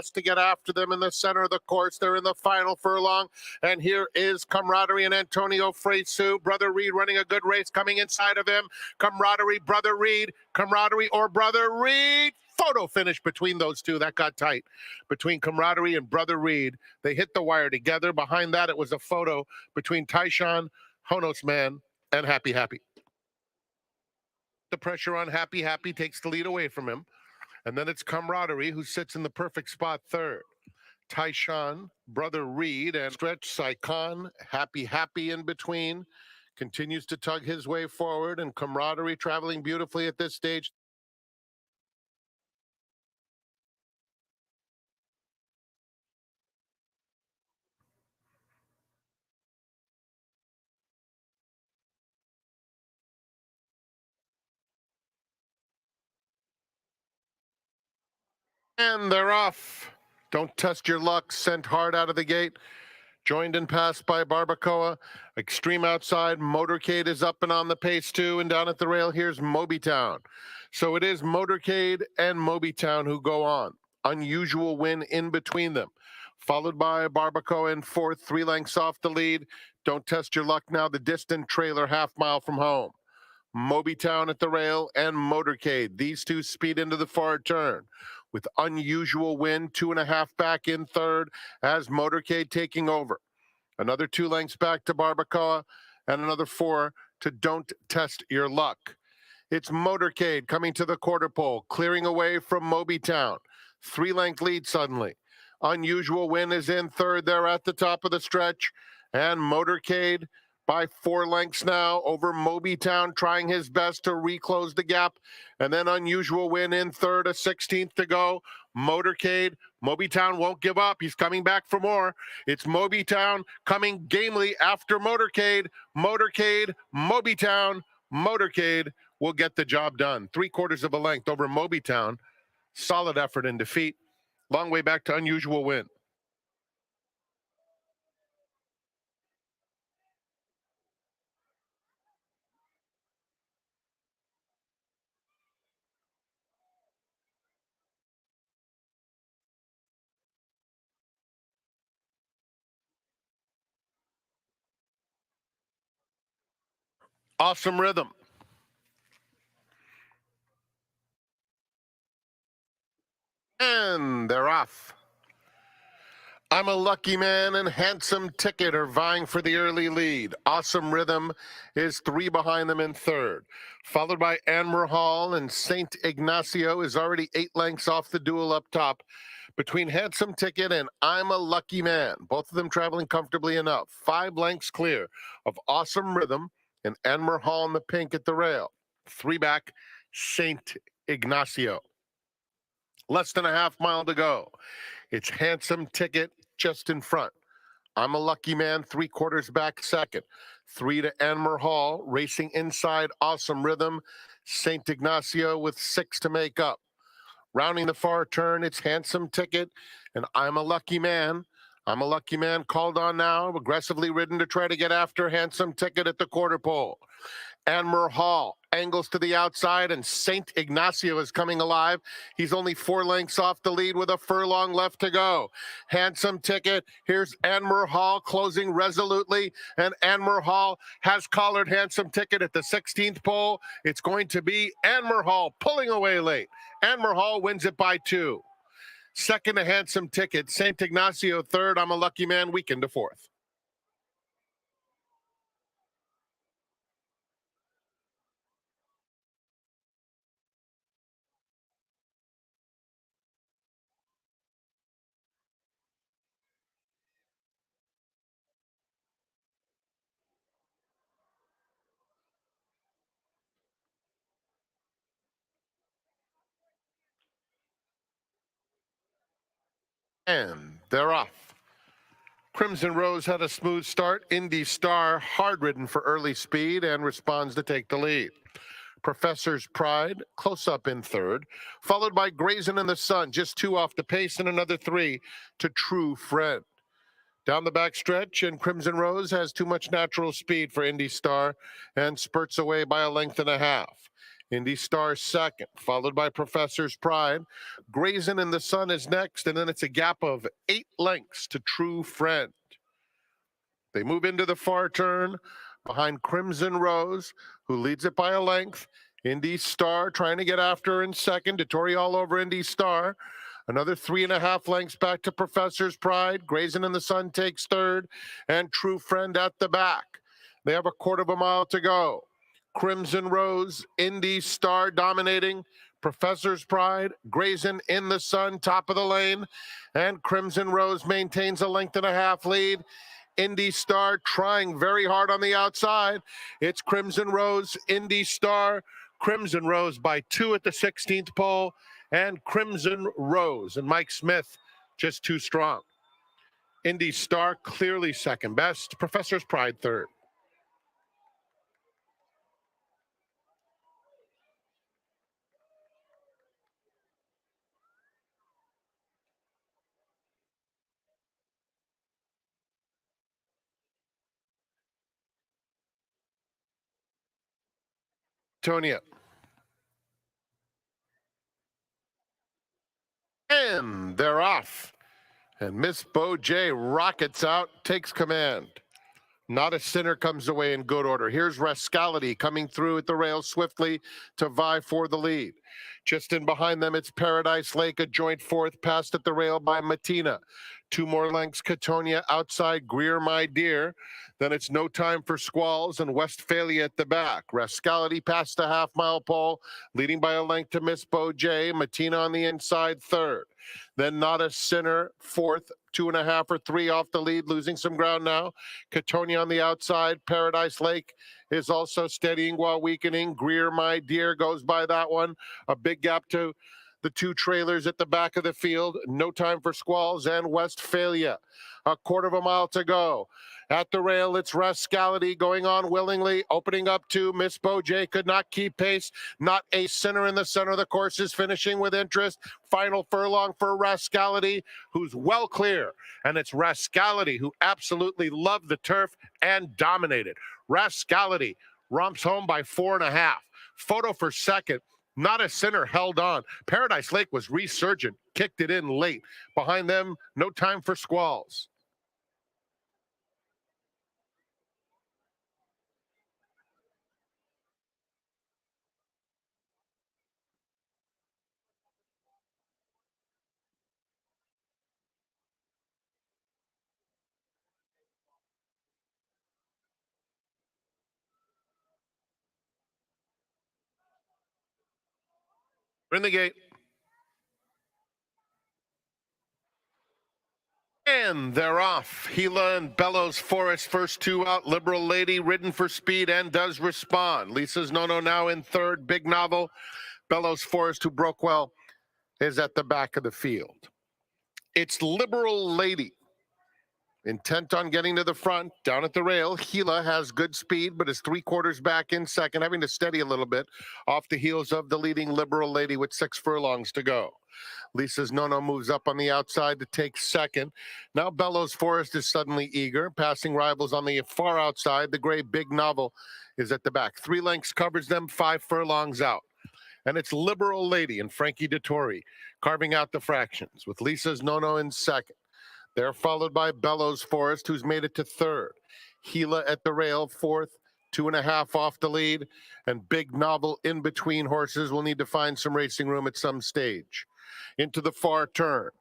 to get after them in the center of the course. They're in the final furlong. And here is Camaraderie and Antonio Fresu. Brother Reed running a good race coming inside of him. Camaraderie, Brother Reed, Camaraderie or Brother Reed. Photo finish between those two. That got tight between Camaraderie and Brother Reed. They hit the wire together. Behind that, it was a photo between Tyshawn, Honos Man, and Happy Happy. The pressure on Happy Happy takes the lead away from him. And then it's Camaraderie who sits in the perfect spot third. Tyshawn, Brother Reed, and Stretch Saikon, Happy Happy in between. Continues to tug his way forward, and Camaraderie traveling beautifully at this stage. And they're off. Don't test your luck. Sent hard out of the gate. Joined and passed by Barbacoa. Extreme outside. Motorcade is up and on the pace too. And down at the rail, here's Mobytown. So it is Motorcade and Mobytown who go on. Unusual win in between them. Followed by Barbacoa in fourth, 3 lengths off the lead. Don't test your luck now. The distant trailer, half mile from home. Mobytown at the rail and Motorcade. These two speed into the far turn. With Unusual Win, 2.5 back in third as Motorcade taking over. Another 2 lengths back to Barbacoa and another 4 to Don't Test Your Luck. It's Motorcade coming to the quarter pole, clearing away from Mobytown. 3-length lead suddenly. Unusual Win is in third there at the top of the stretch. And Motorcade by 4 lengths now over Mobytown, trying his best to reclose the gap. And then Unusual Win in third, a 16th to go. Motorcade, Mobytown won't give up. He's coming back for more. It's Mobytown coming gamely after Motorcade. Motorcade, Mobytown, Motorcade will get the job done. 3/4 of a length over Mobytown. Solid effort in defeat. Long way back to Unusual Win. Awesome Rhythm. And they're off. I'm a Lucky Man and Handsome Ticket are vying for the early lead. Awesome Rhythm is 3 behind them in third. Followed by Anmer Hall, and St. Ignacio is already 8 lengths off the duel up top. Between Handsome Ticket and I'm a Lucky Man, both of them traveling comfortably enough. 5 lengths clear of Awesome Rhythm and Anmer Hall in the pink at the rail. 3 back, St. Ignacio. Less than a half mile to go. It's Handsome Ticket just in front. I'm a Lucky Man, 3/4 back second. 3 to Anmer Hall, racing inside Awesome Rhythm. St. Ignacio with 6 to make up. Rounding the far turn, it's Handsome Ticket and I'm a Lucky Man. I'm a Lucky Man called on now, aggressively ridden to try to get after Handsome Ticket at the quarter pole. Anmer Hall angles to the outside, and St. Ignacio is coming alive. He's only 4 lengths off the lead with a furlong left to go. Handsome Ticket. Here's Anmer Hall closing resolutely, and Anmer Hall has collared Handsome Ticket at the 16th pole. It's going to be Anmer Hall pulling away late. Anmer Hall wins it by 2. Second to Handsome Ticket. St. Ignacio third. I'm a Lucky Man weekend to fourth. And they're off. Crimson Rose had a smooth start. Indy Star, hard-ridden for early speed and responds to take the lead. Professor's Pride, close up in third, followed by Grazing in the Sun, just 2 off the pace, and another 3 to True Friend. Down the back stretch, and Crimson Rose has too much natural speed for Indy Star and spurts away by a length and a half. Indy Star second, followed by Professor's Pride. Grazing in the Sun is next, and then it's a gap of 8 lengths to True Friend. They move into the far turn behind Crimson Rose, who leads it by a length. Indy Star trying to get after in second. Dettori all over Indy Star. Another 3.5 lengths back to Professor's Pride. Grazing in the Sun takes third, and True Friend at the back. They have a quarter of a mile to go. Crimson Rose, Indy Star dominating. Professor's Pride, Grazing in the Sun, top of the lane. And Crimson Rose maintains a length and a half lead. Indy Star trying very hard on the outside. It's Crimson Rose, Indy Star. Crimson Rose by 2 at the 16th pole. And Crimson Rose and Mike Smith just too strong. Indy Star clearly second best. Professor's Pride third. Tonia. And they're off. And Miss Bo J rockets out, takes command. Not a Sinner comes away in good order. Here's Rascality coming through at the rail swiftly to vie for the lead. Just in behind them, it's Paradise Lake, a joint fourth, passed at the rail by Matina. 2 more lengths, Catonia outside Greer, My Dear. Then it's No Time for Squalls and Westphalia at the back. Rascality past the half-mile pole, leading by a length to Miss Bo J. Matina on the inside third. Then Not a Sinner fourth, 2.5 or 3 off the lead, losing some ground now. Catonia on the outside. Paradise Lake is also steadying while weakening. Greer, My Dear, goes by that one. A big gap to the 2 trailers at the back of the field. No Time for Squalls and Westphalia. A quarter of a mile to go. At the rail, it's Rascality going on willingly, opening up to Miss Bo J. Could not keep pace. Not a Sinner in the center of the course is finishing with interest. Final furlong for Rascality, who's well clear. And it's Rascality who absolutely loved the turf and dominated. Rascality romps home by 4.5. Photo for second. Not a Sinner held on. Paradise Lake was resurgent, kicked it in late. Behind them, No Time for Squalls. We're in the gate. And they're off. Gila and Bellows Forest, first 2 out. Liberal Lady, ridden for speed and does respond. Lisa's Nono now in third. Big Novel. Bellows Forest, who broke well, is at the back of the field. It's Liberal Lady, intent on getting to the front, down at the rail. Gila has good speed, but is 3/4 back in second, having to steady a little bit off the heels of the leading Liberal Lady with 6 furlongs to go. Lisa's Nono moves up on the outside to take second. Now Bellows Forest is suddenly eager, passing rivals on the far outside. The gray Big Novel is at the back. 3 lengths covers them, 5 furlongs out. And it's Liberal Lady and Frankie Dettori carving out the fractions with Lisa's Nono in second. They're followed by Bellows Forest, who's made it to third. Gila at the rail, fourth, 2.5 off the lead. And Big Novel in between horses will need to find some racing room at some stage. Into the far turn.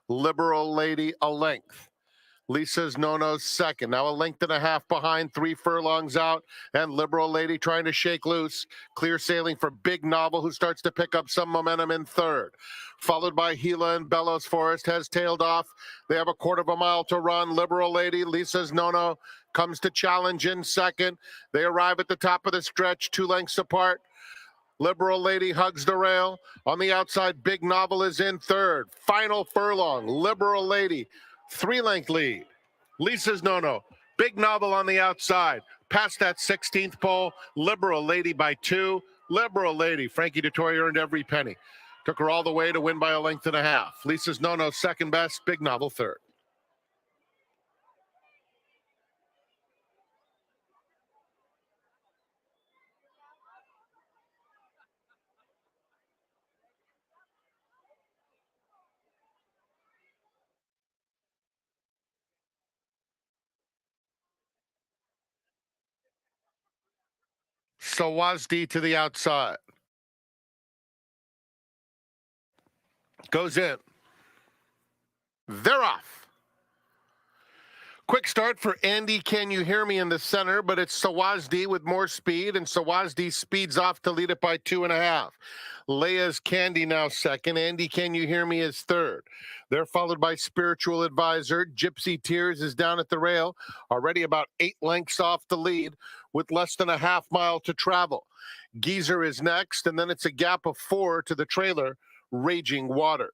Liberal Lady a length. Lisa's Nono's second. Now a length and a half behind, 3 furlongs out. And Liberal Lady trying to shake loose. Clear sailing for Big Novel, who starts to pick up some momentum in third. Followed by Gila and Bellows Forest has tailed off. They have a quarter of a mile to run. Liberal Lady, Lisa's Nono comes to challenge in second. They arrive at the top of the stretch, 2 lengths apart. Liberal Lady hugs the rail. On the outside, Big Novel is in third. Final furlong, Liberal Lady, 3-length lead. Lisa's Nono, Big Novel on the outside. Past that 16th pole, Liberal Lady by 2. Liberal Lady, Frankie Dettori earned every penny. Took her all the way to win by a length and a half. Lisa's Nono, second best. Big Novel, third. Sawazdi to the outside. Goes in. They're off. Quick start for Andy Can You Hear Me in the center, but it's Sawazdi with more speed, and Sawazdi speeds off to lead it by 2.5. Leia's Candy now second. Andy Can You Hear Me is third. They're followed by Spiritual Advisor. Gypsy Tears is down at the rail, already about 8 lengths off the lead with less than a half mile to travel. Geezer is next, and then it's a gap of 4 to the trailer, Raging Waters.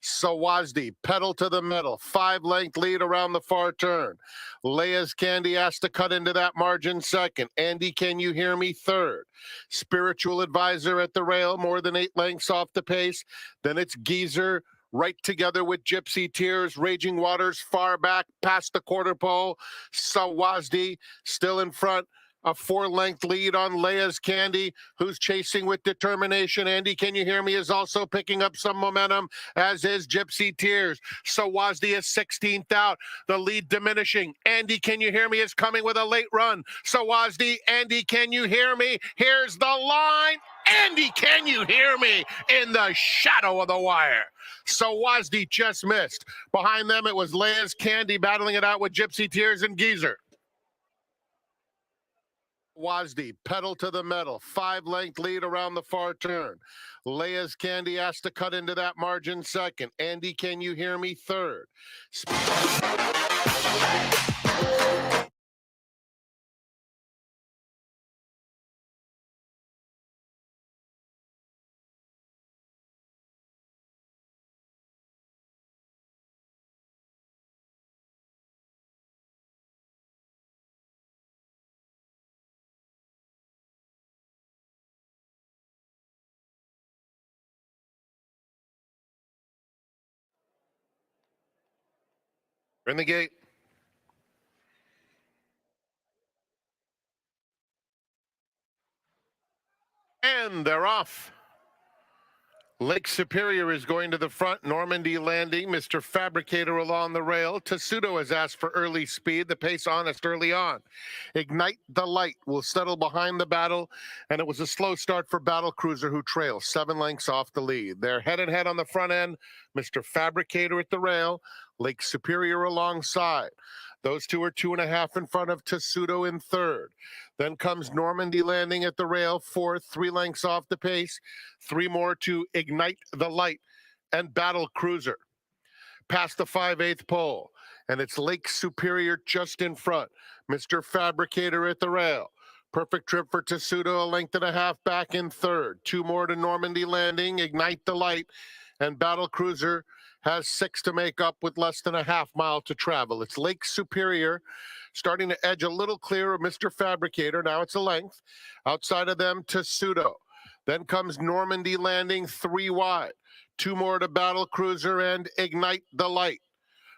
Sawazdi, pedal to the metal, 5-length lead around the far turn. Leia's Candy has to cut into that margin second. Andy Can You Hear Me third. Spiritual Advisor at the rail, more than 8 lengths off the pace. Then it's Geezer right together with Gypsy Tears. Raging Waters far back past the quarter pole. Sawazdi still in front. A 4-length lead on Leia's Candy, who's chasing with determination. Andy Can You Hear Me is also picking up some momentum, as is Gypsy Tears. Sawazdi is 16th out. The lead diminishing. Andy Can You Hear Me is coming with a late run. Sawazdi, Andy Can You Hear Me? Here's the line. Andy Can You Hear Me in the shadow of the wire. Sawazdi just missed. Behind them, it was Leia's Candy battling it out with Gypsy Tears and Geezer. Sawazdi, pedal to the metal, 5-length lead around the far turn. Leia's Candy has to cut into that margin second. Andy Can You Hear Me third. In the gate. And they're off. Lake Superior is going to the front. Normandy Landing, Mr. Fabricator along the rail. Tessuto has asked for early speed. The pace honest early on. Ignite the Light will settle behind the battle, and it was a slow start for Battle Cruiser, who trails 7 lengths off the lead. They're head and head on the front end. Mr. Fabricator at the rail. Lake Superior alongside. Those two are 2.5 in front of Tessuto in third. Then comes Normandy Landing at the rail, fourth, 3 lengths off the pace. 3 more to Ignite the Light and Battle Cruiser. Past the 5/8 pole, and it's Lake Superior just in front. Mr. Fabricator at the rail. Perfect trip for Tessuto, a length and a half back in third. 2 more to Normandy Landing, Ignite the Light, and Battle Cruiser has 6 to make up with less than a half mile to travel. It's Lake Superior starting to edge a little clear of Mr. Fabricator. Now it's a length. Outside of them, Tessuto. Then comes Normandy Landing 3 wide. 2 more to Battle Cruiser and Ignite the Light.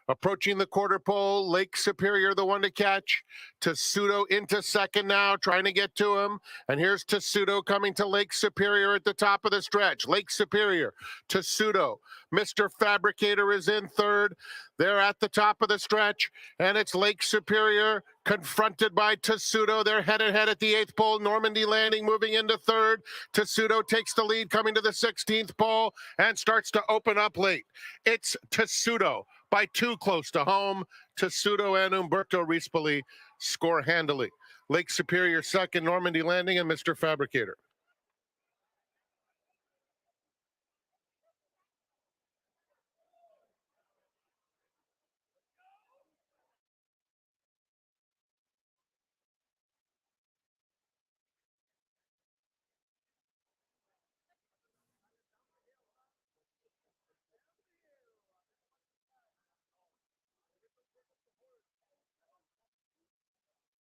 Approaching the quarter pole, Lake Superior, the one to catch. Tessuto into second now, trying to get to him. And here's Tessuto coming to Lake Superior at the top of the stretch. Lake Superior, Tessuto. Mr. Fabricator is in third. They're at the top of the stretch, and it's Lake Superior confronted by Tessuto. They're head and head at the 8th pole. Normandy Landing moving into third. Tessuto takes the lead coming to the 16th pole and starts to open up late. It's Tessuto by 2 close to home. Tessuto and Umberto Rispoli score handily. Lake Superior second, Normandy Landing, and Mr. Fabricator.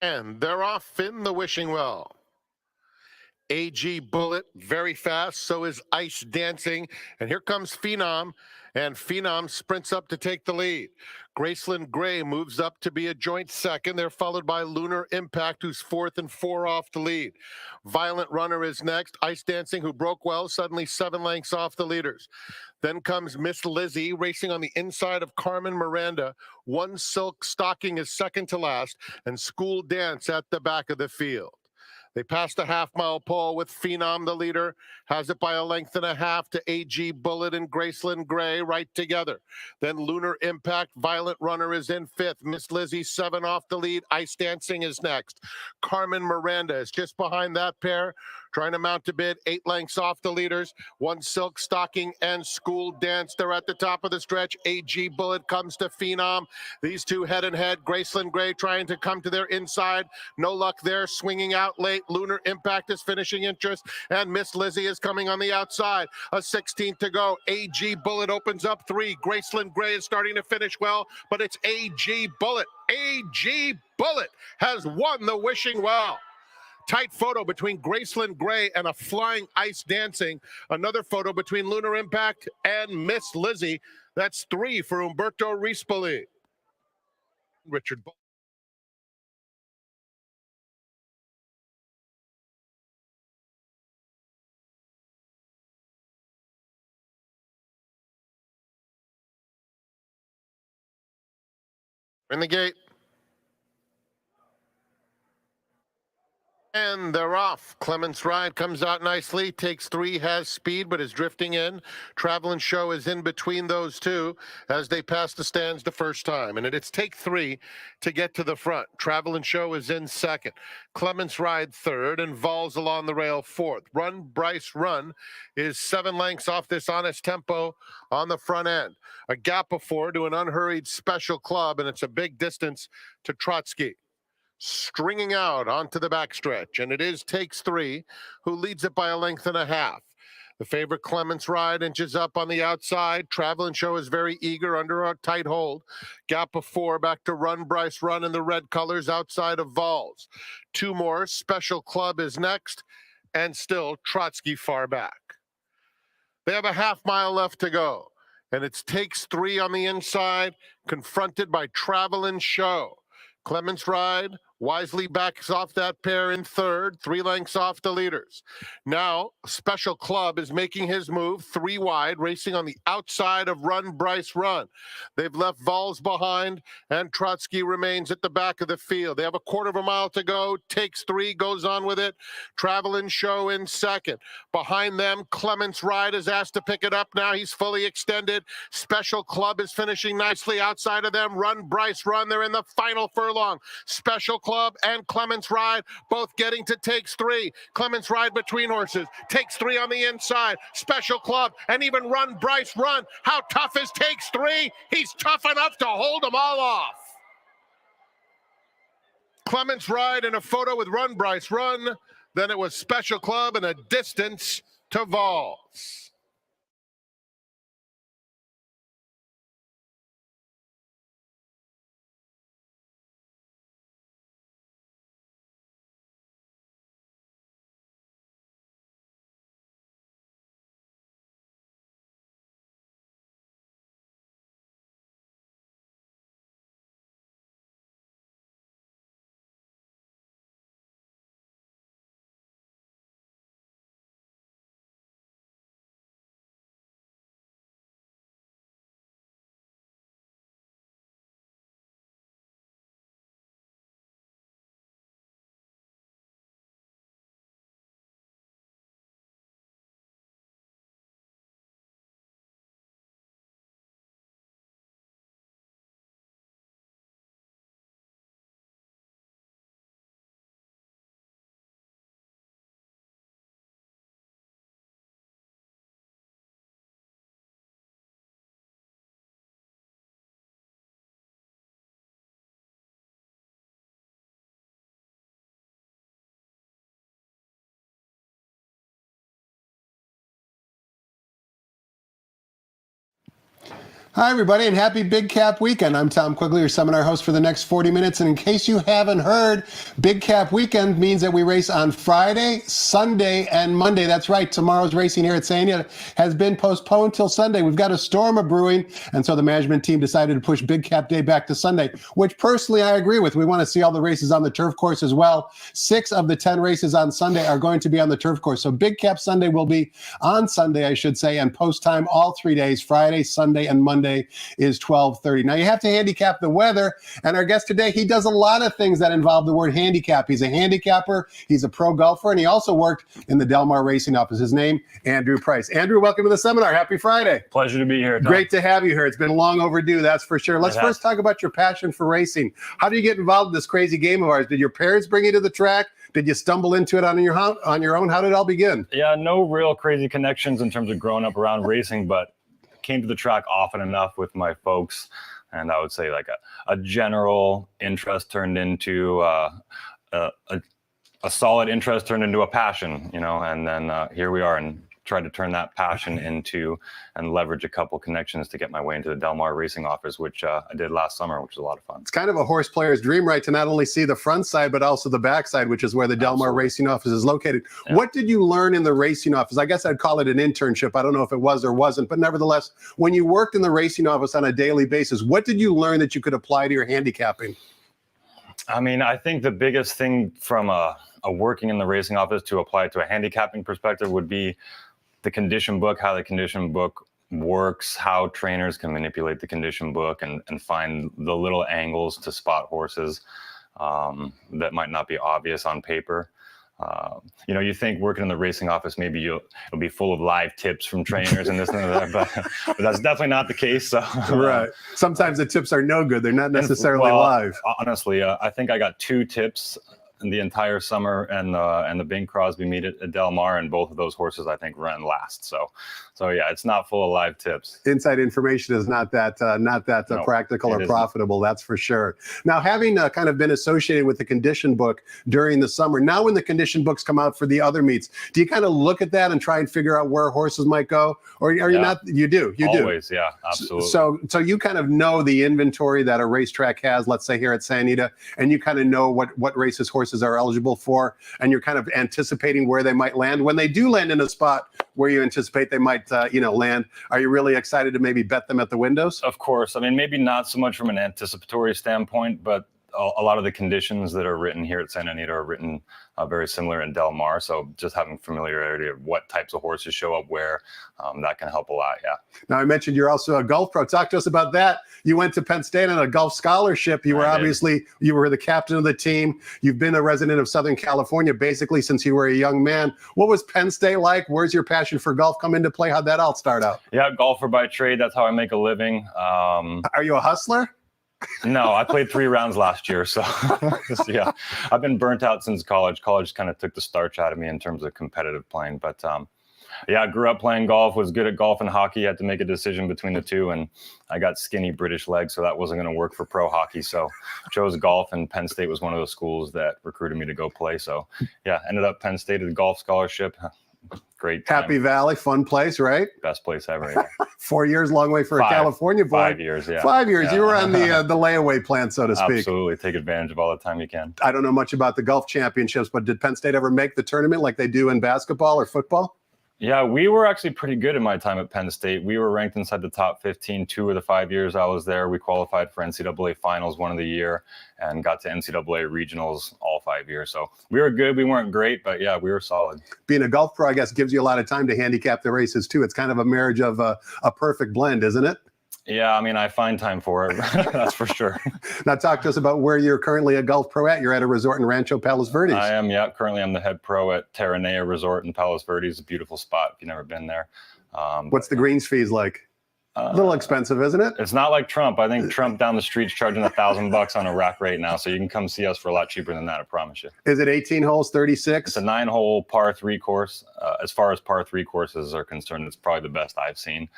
And they're off in the wishing well. AG Bullet, very fast. So is Ice Dancing. And here comes Phenom. And Phenom sprints up to take the lead. Graceland Gray moves up to be a joint second. They're followed by Lunar Impact, who's 4th and 4 off the lead. Violent Runner is next. Ice Dancing, who broke well, suddenly 7 lengths off the leaders. Then comes Miss Lizzie racing on the inside of Carmen Miranda. One Silk Stocking is second to last, and School Dance at the back of the field. They passed the half-mile pole with Phenom, the leader, has it by a length and a half to AG Bullet and Graceland Gray right together. Then Lunar Impact, Violent Runner is in fifth. Miss Lizzie 7 off the lead. Ice Dancing is next. Carmen Miranda is just behind that pair, trying to mount a bid 8 lengths off the leaders. One Silk Stocking and School Dance. They're at the top of the stretch. AG Bullet comes to Phenom. These two head and head. Graceland Gray trying to come to their inside. No luck there. Swinging out late. Lunar Impact is finishing interest. And Miss Lizzie is coming on the outside. A 16th to go. AG Bullet opens up 3. Graceland Gray is starting to finish well, but it's AG Bullet. AG Bullet has won the Wishing Well. Tight photo between Graceland Gray and a Flying Ice Dancing. Another photo between Lunar Impact and Miss Lizzie. That's 3 for Umberto Rispoli. Richard Bull. In the gate. And they're off. Clements Ride comes out nicely, takes 3, has speed, but is drifting in. Travel and Show is in between those two as they pass the stands the first time. And it's take 3 to get to the front. Travel and Show is in second. Clements Ride third, and Vols along the rail fourth. Run Bryce Run is 7 lengths off this Honest Tempo on the front end. A gap of 4 to an unhurried Special Club, and it's a big distance to Trotsky. Stringing out onto the backstretch, and it is Takes 3 who leads it by a length and a half. The favorite Clements Ride inches up on the outside. Travel and Show is very eager under a tight hold. Gap of 4 back to Run Bryce Run in the red colors outside of Vols. 2 more. Special Club is next, and still Trotsky far back. They have a half mile left to go, and it's Takes 3 on the inside, confronted by Travel and Show. Clements Ride wisely backs off that pair in third, 3 lengths off the leaders. Now, Special Club is making his move 3 wide, racing on the outside of Run Bryce Run. They've left Vols behind, and Trotsky remains at the back of the field. They have a quarter of a mile to go. Takes 3, goes on with it. Travel and Show in second. Behind them, Clements Ride is asked to pick it up now. He's fully extended. Special Club is finishing nicely outside of them. Run Bryce Run, they're in the final furlong. Special Club and Clements Ride both getting to Takes 3. Clements Ride between horses. Takes 3 on the inside. Special Club and even Run Bryce Run. How tough is Takes 3? He's tough enough to hold them all off. Clements Ride in a photo with Run Bryce Run. Then it was Special Club and a distance to Vols. Hi, everybody, and happy Big Cap Weekend. I'm Tom Quigley, your seminar host for the next 40 minutes. And in case you haven't heard, Big Cap Weekend means that we race on Friday, Sunday, and Monday. That's right. Tomorrow's racing here at Sanya has been postponed till Sunday. We've got a storm of brewing, and so the management team decided to push Big Cap Day back to Sunday, which personally I agree with. We want to see all the races on the turf course as well. 6 of the 10 races on Sunday are going to be on the turf course. So Big Cap Sunday will be on Sunday, I should say, and post time all 3 days, Friday, Sunday, and Monday. Sunday is 12:30. Now you have to handicap the weather, and our guest today, he does a lot of things that involve the word handicap. He's a handicapper, he's a pro golfer, and he also worked in the Del Mar Racing office. His name, Andrew Price. Andrew, welcome to the seminar. Happy Friday. Pleasure to be here, Tom. Great to have you here. It's been long overdue, that's for sure. Let's first talk about your passion for racing. How do you get involved in this crazy game of ours? Did your parents bring you to the track? Did you stumble into it on your own? How did it all begin? Yeah, no real crazy connections in terms of growing up around racing, but came to the track often enough with my folks. And I would say like a general interest turned into a solid interest turned into a passion, and then here we are, and tried to turn that passion into and leverage a couple connections to get my way into the Del Mar Racing office, which I did last summer, which was a lot of fun. It's kind of a horse player's dream, right? To not only see the front side, but also the back side, which is where the Del Mar Racing office is located. Yeah. What did you learn in the racing office? I guess I'd call it an internship. I don't know if it was or wasn't, but nevertheless, when you worked in the racing office on a daily basis, what did you learn that you could apply to your handicapping? I mean, I think the biggest thing from a working in the racing office to apply it to a handicapping perspective would be the condition book, how the condition book works, how trainers can manipulate the condition book and find the little angles to spot horses that might not be obvious on paper. You think working in the racing office, maybe it'll be full of live tips from trainers and this and that, but that's definitely not the case. So, right. Sometimes the tips are no good. They're not necessarily live. Honestly, I think I got 2 tips in the entire summer and the Bing Crosby meet at Del Mar, and both of those horses I think ran last. So yeah, it's not full of live tips. Inside information is not that practical or profitable, that's for sure. Now, having kind of been associated with the condition book during the summer, now when the condition books come out for the other meets, do you kind of look at that and try and figure out where horses might go, or are you not? You do. Always, yeah, absolutely. So you kind of know the inventory that a racetrack has, let's say here at Santa Anita, and you kind of know what races horses are eligible for, and you're kind of anticipating where they might land. When they do land in a spot where you anticipate they might land, are you really excited to maybe bet them at the windows? Of course. I mean, maybe not so much from an anticipatory standpoint, but a lot of the conditions that are written here at Santa Anita are written very similar in Del Mar. So just having familiarity of what types of horses show up where, that can help a lot, yeah. Now, I mentioned you're also a golf pro. Talk to us about that. You went to Penn State on a golf scholarship. You were the captain of the team. You've been a resident of Southern California basically since you were a young man. What was Penn State like? Where's your passion for golf come into play? How'd that all start out? Yeah, golfer by trade. That's how I make a living. Are you a hustler? No, I played 3 rounds last year. So yeah, I've been burnt out since college. College kind of took the starch out of me in terms of competitive playing. But yeah, I grew up playing golf, was good at golf and hockey. Had to make a decision between the two. And I got skinny British legs, so that wasn't going to work for pro hockey. So chose golf, and Penn State was one of those schools that recruited me to go play. So yeah, ended up Penn State at a golf scholarship. Great time. Happy Valley, fun place, right? Best place ever. Yeah. 4 years, long way for a California boy. 5 years, yeah. 5 years. Yeah. You were on the layaway plan, so to speak. Absolutely. Take advantage of all the time you can. I don't know much about the golf championships, but did Penn State ever make the tournament like they do in basketball or football? Yeah, we were actually pretty good in my time at Penn State. We were ranked inside the top 15 2 of the 5 years I was there. We qualified for NCAA finals one of the year and got to NCAA regionals all 5 years. So we were good. We weren't great, but yeah, we were solid. Being a golf pro, I guess, gives you a lot of time to handicap the races too. It's kind of a marriage of a perfect blend, isn't it? Yeah, I mean, I find time for it. That's for sure. Now talk to us about where you're currently a golf pro at. You're at a resort in Rancho Palos Verdes. I am, yeah. Currently, I'm the head pro at Terranea Resort in Palos Verdes. It's a beautiful spot if you've never been there. What's the greens fees like? A little expensive, isn't it? It's not like Trump. I think Trump down the street's charging $1,000 on a rack rate now, so you can come see us for a lot cheaper than that, I promise you. Is it 18 holes, 36? It's a 9-hole par 3 course. As far as par 3 courses are concerned, it's probably the best I've seen.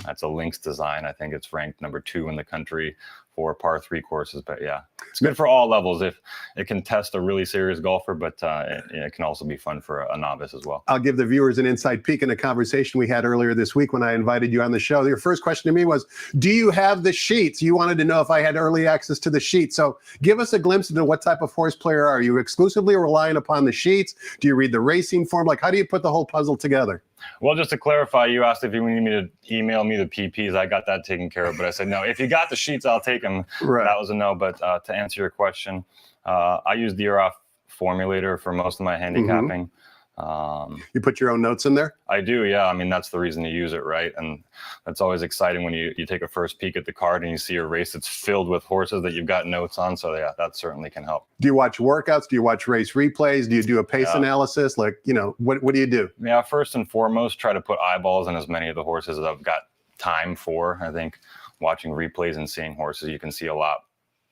That's a Lynx design. I think it's ranked number 2 in the country for par 3 courses. But yeah, it's good for all levels. If it can test a really serious golfer, but it can also be fun for a novice as well. I'll give the viewers an inside peek in a conversation we had earlier this week when I invited you on the show. Your first question to me was, do you have the sheets? You wanted to know if I had early access to the sheets. So give us a glimpse into what type of horse player are you? Exclusively relying upon the sheets? Do you read the racing form? Like, how do you put the whole puzzle together? Well, just to clarify, you asked if you need me to email me the PPs. I got that taken care of, but I said, no, if you got the sheets, I'll take them. Right. That was a no. But to answer your question, I use the Earhoff formulator for most of my handicapping. You put your own notes in there? I do, yeah. I mean, that's the reason to use it, right? And that's always exciting when you take a first peek at the card and you see a race that's filled with horses that you've got notes on. So yeah, that certainly can help. Do you watch workouts? Do you watch race replays? Do you do a pace analysis? Like, what do you do? Yeah, first and foremost, try to put eyeballs on as many of the horses as I've got time for. I think watching replays and seeing horses, you can see a lot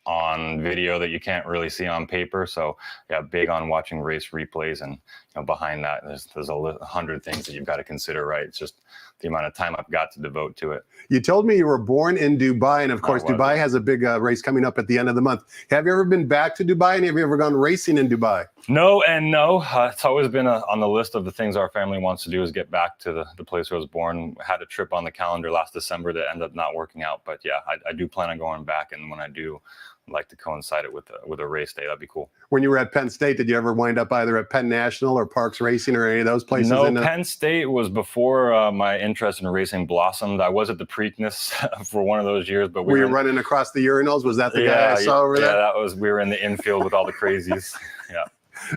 on video that you can't really see on paper. So yeah, big on watching race replays, and behind that there's 100 things that you've got to consider, right? It's just the amount of time I've got to devote to it. You told me you were born in Dubai, and of course Dubai has a big race coming up at the end of the month. Have you ever been back to Dubai, and have you ever gone racing in Dubai? No and no. It's always been on the list of the things our family wants to do, is get back to the place where I was born. Had a trip on the calendar last December that ended up not working out, but yeah, I do plan on going back, and when I do, I'd like to coincide it with a race day. That'd be cool. When you were at Penn State, did you ever wind up either at Penn National or Parks Racing or any of those places? No, Penn State was before my interest in racing blossomed. I was at the Preakness for one of those years, but were you running across the urinals? Was that the guy I saw over there? Yeah, that was. We were in the infield with all the crazies. Yeah.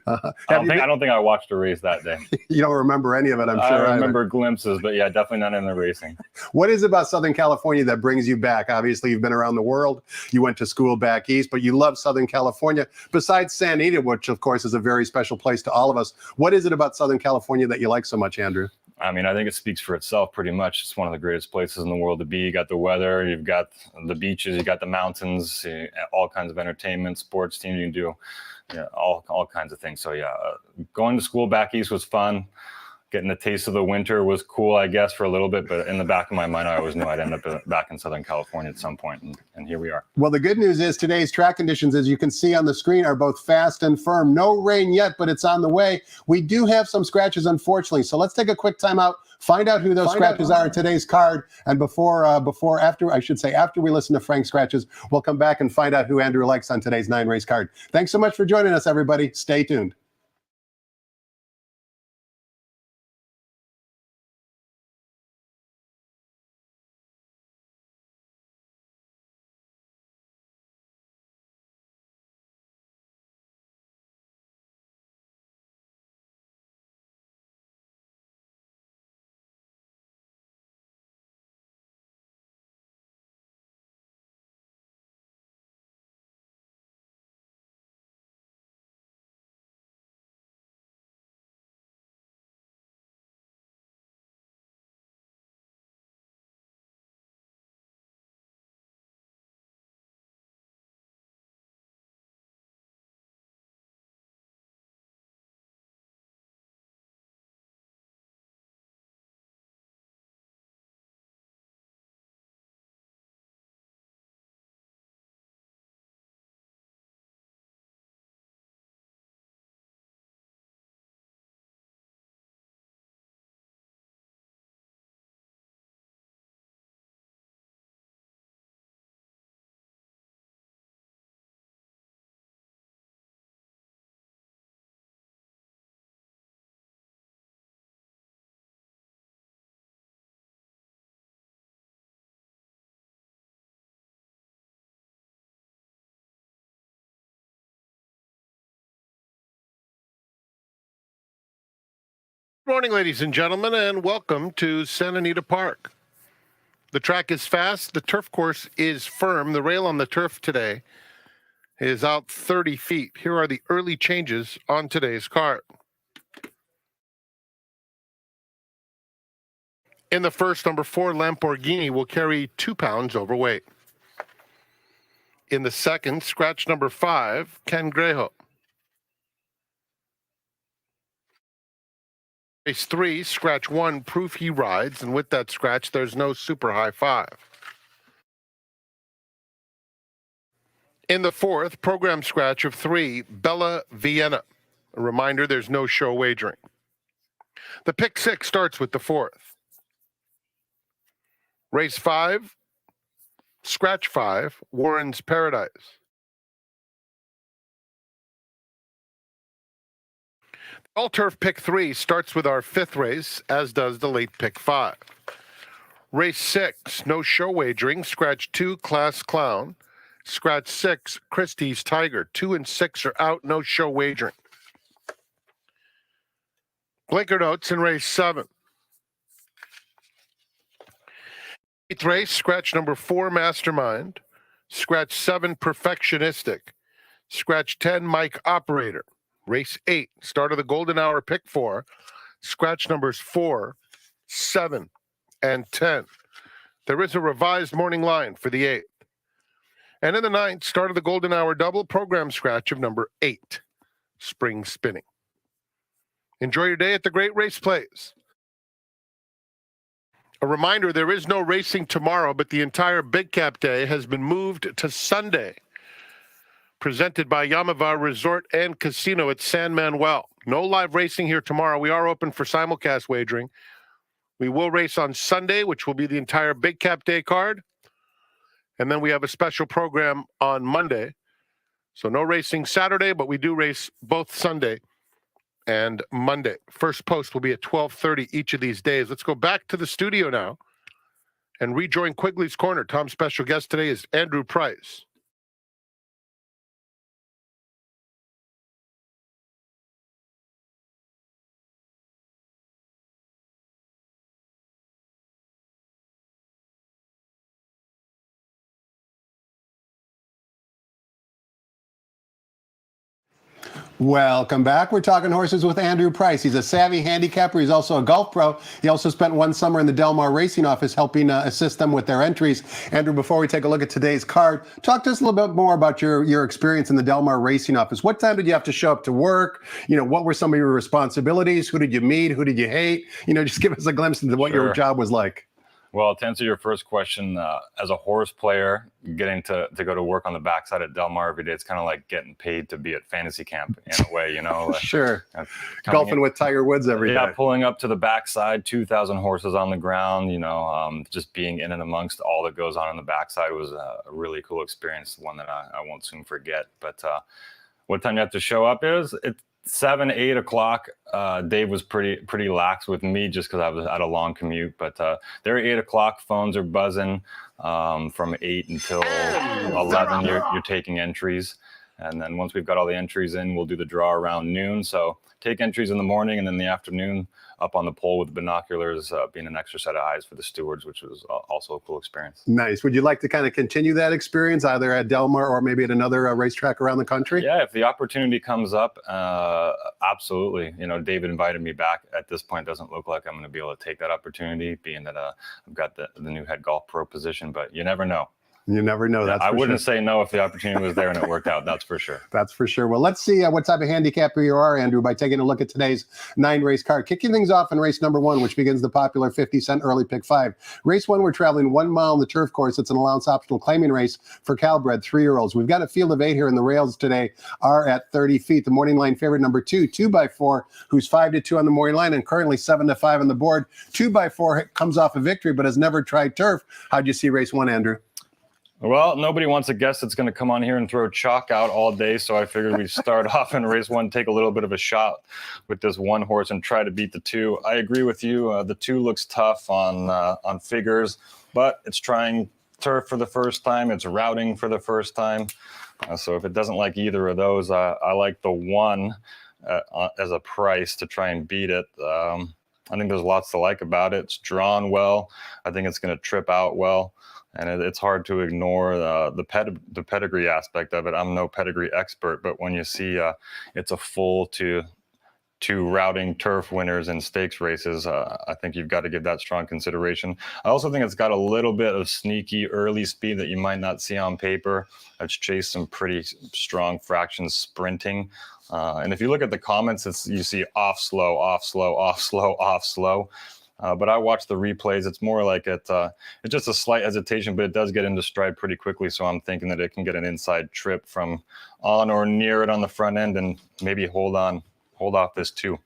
I don't think I watched a race that day. You don't remember any of it, I'm sure. I remember glimpses, but yeah, definitely not in the racing. What is it about Southern California that brings you back? Obviously, you've been around the world. You went to school back east, but you love Southern California. Besides San Anita, which of course is a very special place to all of us, what is it about Southern California that you like so much, Andrew? I mean, I think it speaks for itself pretty much. It's one of the greatest places in the world to be. You got the weather, you've got the beaches, you got the mountains, all kinds of entertainment, sports teams you can do. Yeah, all kinds of things. So yeah, going to school back east was fun. Getting the taste of the winter was cool, I guess, for a little bit. But in the back of my mind, I always knew I'd end up back in Southern California at some point, and here we are. Well, the good news is today's track conditions, as you can see on the screen, are both fast and firm. No rain yet, but it's on the way. We do have some scratches, unfortunately. So let's take a quick time out, find out who those scratches are in today's card. And after we listen to Frank's scratches, we'll come back and find out who Andrew likes on today's 9-race card. Thanks so much for joining us, everybody. Stay tuned. Good morning, ladies and gentlemen, and welcome to Santa Anita Park. The track is fast. The turf course is firm. The rail on the turf today is out 30 feet. Here are the early changes on today's card. In the first, number 4, Lamborghini will carry 2 pounds overweight. In the second, scratch number 5, Cangrejo. Race 3, scratch 1, Proof He Rides, and with that scratch, there's no super high 5. In the fourth, program scratch of 3, Bella Vienna. A reminder, there's no show wagering. The pick 6 starts with the fourth. Race 5, scratch 5, Warren's Paradise. All turf pick 3 starts with our 5th race, as does the late pick 5. Race 6, no show wagering, scratch 2, Class Clown. Scratch 6, Christie's Tiger. 2 and 6 are out, no show wagering. Blinker notes in race 7. 8th race, scratch number 4, Mastermind. Scratch 7, Perfectionistic. Scratch 10, Mike Operator. Race 8, start of the golden hour, pick 4. Scratch numbers 4, 7, and 10. There is a revised morning line for the 8th. And in the 9th, start of the golden hour double, program scratch of number 8, Spring Spinning. Enjoy your day at the Great Race Plays. A reminder, there is no racing tomorrow, but the entire Big Cap Day has been moved to Sunday. Presented by Yamava Resort and Casino at San Manuel. No live racing here tomorrow. We are open for simulcast wagering. We will race on Sunday, which will be the entire Big Cap Day card. And then we have a special program on Monday. So no racing Saturday, but we do race both Sunday and Monday. First post will be at 12:30 each of these days. Let's go back to the studio now and rejoin Quigley's Corner. Tom's special guest today is Andrew Price. Welcome back. We're talking horses with Andrew Price. He's a savvy handicapper. He's also a golf pro. He also spent one summer in the Del Mar Racing office helping assist them with their entries. Andrew, before we take a look at today's card, talk to us a little bit more about your experience in the Del Mar Racing office. What time did you have to show up to work? What were some of your responsibilities? Who did you meet? Who did you hate? Just give us a glimpse into what your job was like. Well, to answer your first question, as a horse player, getting to go to work on the backside at Del Mar every day, it's kind of like getting paid to be at fantasy camp in a way, Sure. Golfing with Tiger Woods every day. Yeah, pulling up to the backside, 2,000 horses on the ground, just being in and amongst all that goes on the backside was a really cool experience, one that I won't soon forget. But what time you have to show up is, it's 7, 8 o'clock. Dave was pretty lax with me just because I was at a long commute. But they're 8 o'clock. Phones are buzzing from 8 until 11. You're taking entries, and then once we've got all the entries in, we'll do the draw around noon. So take entries in the morning, and then in the afternoon, up on the pole with binoculars, being an extra set of eyes for the stewards, which was also a cool experience. Nice. Would you like to kind of continue that experience either at Del Mar or maybe at another racetrack around the country? Yeah, if the opportunity comes up, absolutely. David invited me back. At this point, it doesn't look like I'm going to be able to take that opportunity, being that I've got the new head golf pro position, but you never know. You never know. I wouldn't say no if the opportunity was there and it worked out. That's for sure. That's for sure. Well, let's see what type of handicapper you are, Andrew, by taking a look at today's 9-race card. Kicking things off in race number 1, which begins the popular 50-cent early pick 5. Race 1, we're traveling 1 mile on the turf course. It's an allowance optional claiming race for Calbred 3-year-olds. We've got a field of 8 here, and the rails today are at 30 feet. The morning line favorite number 2, 2x4, who's 5-2 on the morning line and currently 7-5 on the board. 2x4 comes off a victory, but has never tried turf. How'd you see race 1, Andrew? Well, nobody wants a guest that's going to come on here and throw chalk out all day, so I figured we'd start off in race 1, take a little bit of a shot with this one horse and try to beat the 2. I agree with you. The 2 looks tough on figures, but it's trying turf for the first time. It's routing for the first time. So if it doesn't like either of those, I like the 1 as a price to try and beat it. I think there's lots to like about it. It's drawn well. I think it's going to trip out well. And it's hard to ignore the pedigree aspect of it. I'm no pedigree expert, but when you see it's a full to routing turf winners in stakes races, I think you've got to give that strong consideration. I also think it's got a little bit of sneaky early speed that you might not see on paper. It's chased some pretty strong fractions sprinting. And if you look at the comments, you see off slow, off slow, off slow, off slow. But I watch the replays. It's more like it's just a slight hesitation, but it does get into stride pretty quickly. So I'm thinking that it can get an inside trip from on or near it on the front end and maybe hold off this 2.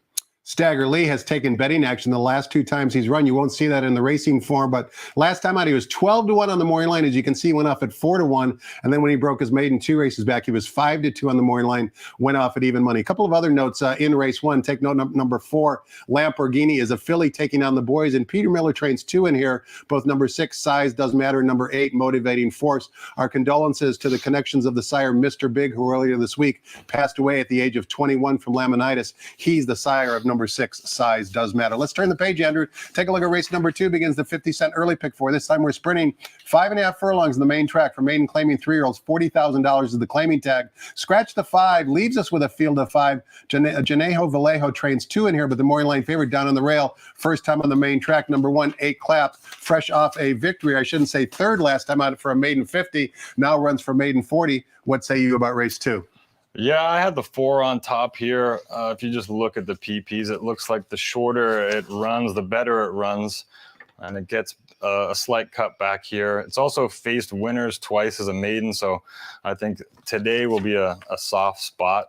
Stagger Lee has taken betting action the last 2 times he's run. You won't see that in the racing form, but last time out he was 12-1 on the morning line. As you can see, went off at 4-1, and then when he broke his maiden 2 races back, he was 5-2 on the morning line, went off at even money. A couple of other notes in race 1. Take note number 4, Lamborghini is a filly taking on the boys, and Peter Miller trains 2 in here. Both number 6, Size Does Matter, number 8, Motivating Force. Our condolences to the connections of the sire, Mr. Big, who earlier this week passed away at the age of 21 from laminitis. He's the sire of number number 6, size does matter. Let's turn the page, Andrew. Take a look at race number 2. Begins the 50-cent early pick four. This time we're sprinting 5.5 furlongs in the main track for maiden claiming 3-year-olds. $40,000 is the claiming tag. Scratch the 5, leaves us with a field of 5. Janejo Vallejo trains 2 in here, but the morning line favorite down on the rail. First time on the main track. Number 1, 8 Clap, fresh off a victory. I shouldn't say third last time out for a maiden 50. Now runs for maiden 40. What say you about race 2? Yeah, I had the 4 on top here. If you just look at the PPs, it looks like the shorter it runs, the better it runs. And it gets a slight cut back here. It's also faced winners twice as a maiden, so I think today will be a soft spot.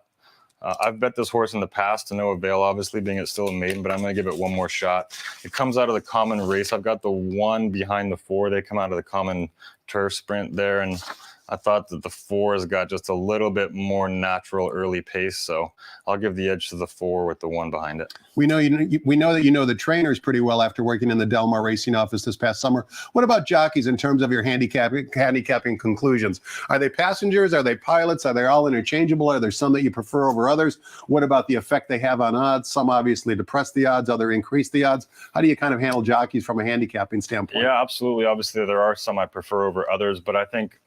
I've bet this horse in the past to no avail, obviously, being it's still a maiden, but I'm going to give it one more shot. It comes out of the common race. I've got the 1 behind the 4. They come out of the common turf sprint there, and I thought that the 4 has got just a little bit more natural early pace, so I'll give the edge to the 4 with the 1 behind it. We know that you know the trainers pretty well after working in the Del Mar Racing office this past summer. What about jockeys in terms of your handicapping conclusions? Are they passengers? Are they pilots? Are they all interchangeable? Are there some that you prefer over others? What about the effect they have on odds? Some obviously depress the odds, others increase the odds. How do you kind of handle jockeys from a handicapping standpoint? Yeah, absolutely. Obviously, there are some I prefer over others, but I think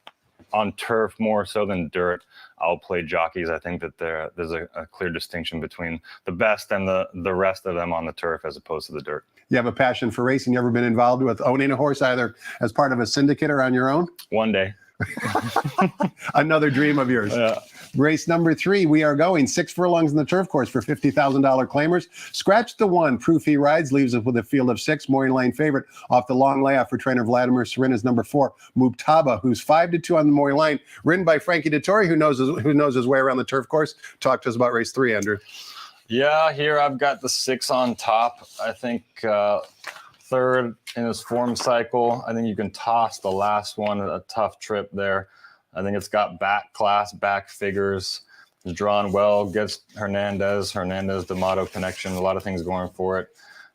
on turf more so than dirt, I'll play jockeys. I think that there's a clear distinction between the best and the rest of them on the turf as opposed to the dirt. You have a passion for racing. You ever been involved with owning a horse either as part of a syndicate or on your own? One day. Another dream of yours. Yeah. Race number 3, we are going 6 furlongs in the turf course for $50,000 claimers. Scratch the 1, Proof He Rides, leaves us with a field of 6. Morning lane favorite off the long layoff for trainer Vladimir Serina's number 4, Mubtaba, who's 5-2 on the morning line, ridden by Frankie Dettori, who knows his way around the turf course. Talk to us about race 3, Andrew. Yeah, here I've got the 6 on top. I think third in his form cycle. I think you can toss the last one, a tough trip there. I think it's got back class, back figures. It's drawn well, gets Hernandez-D'Amato connection, a lot of things going for it.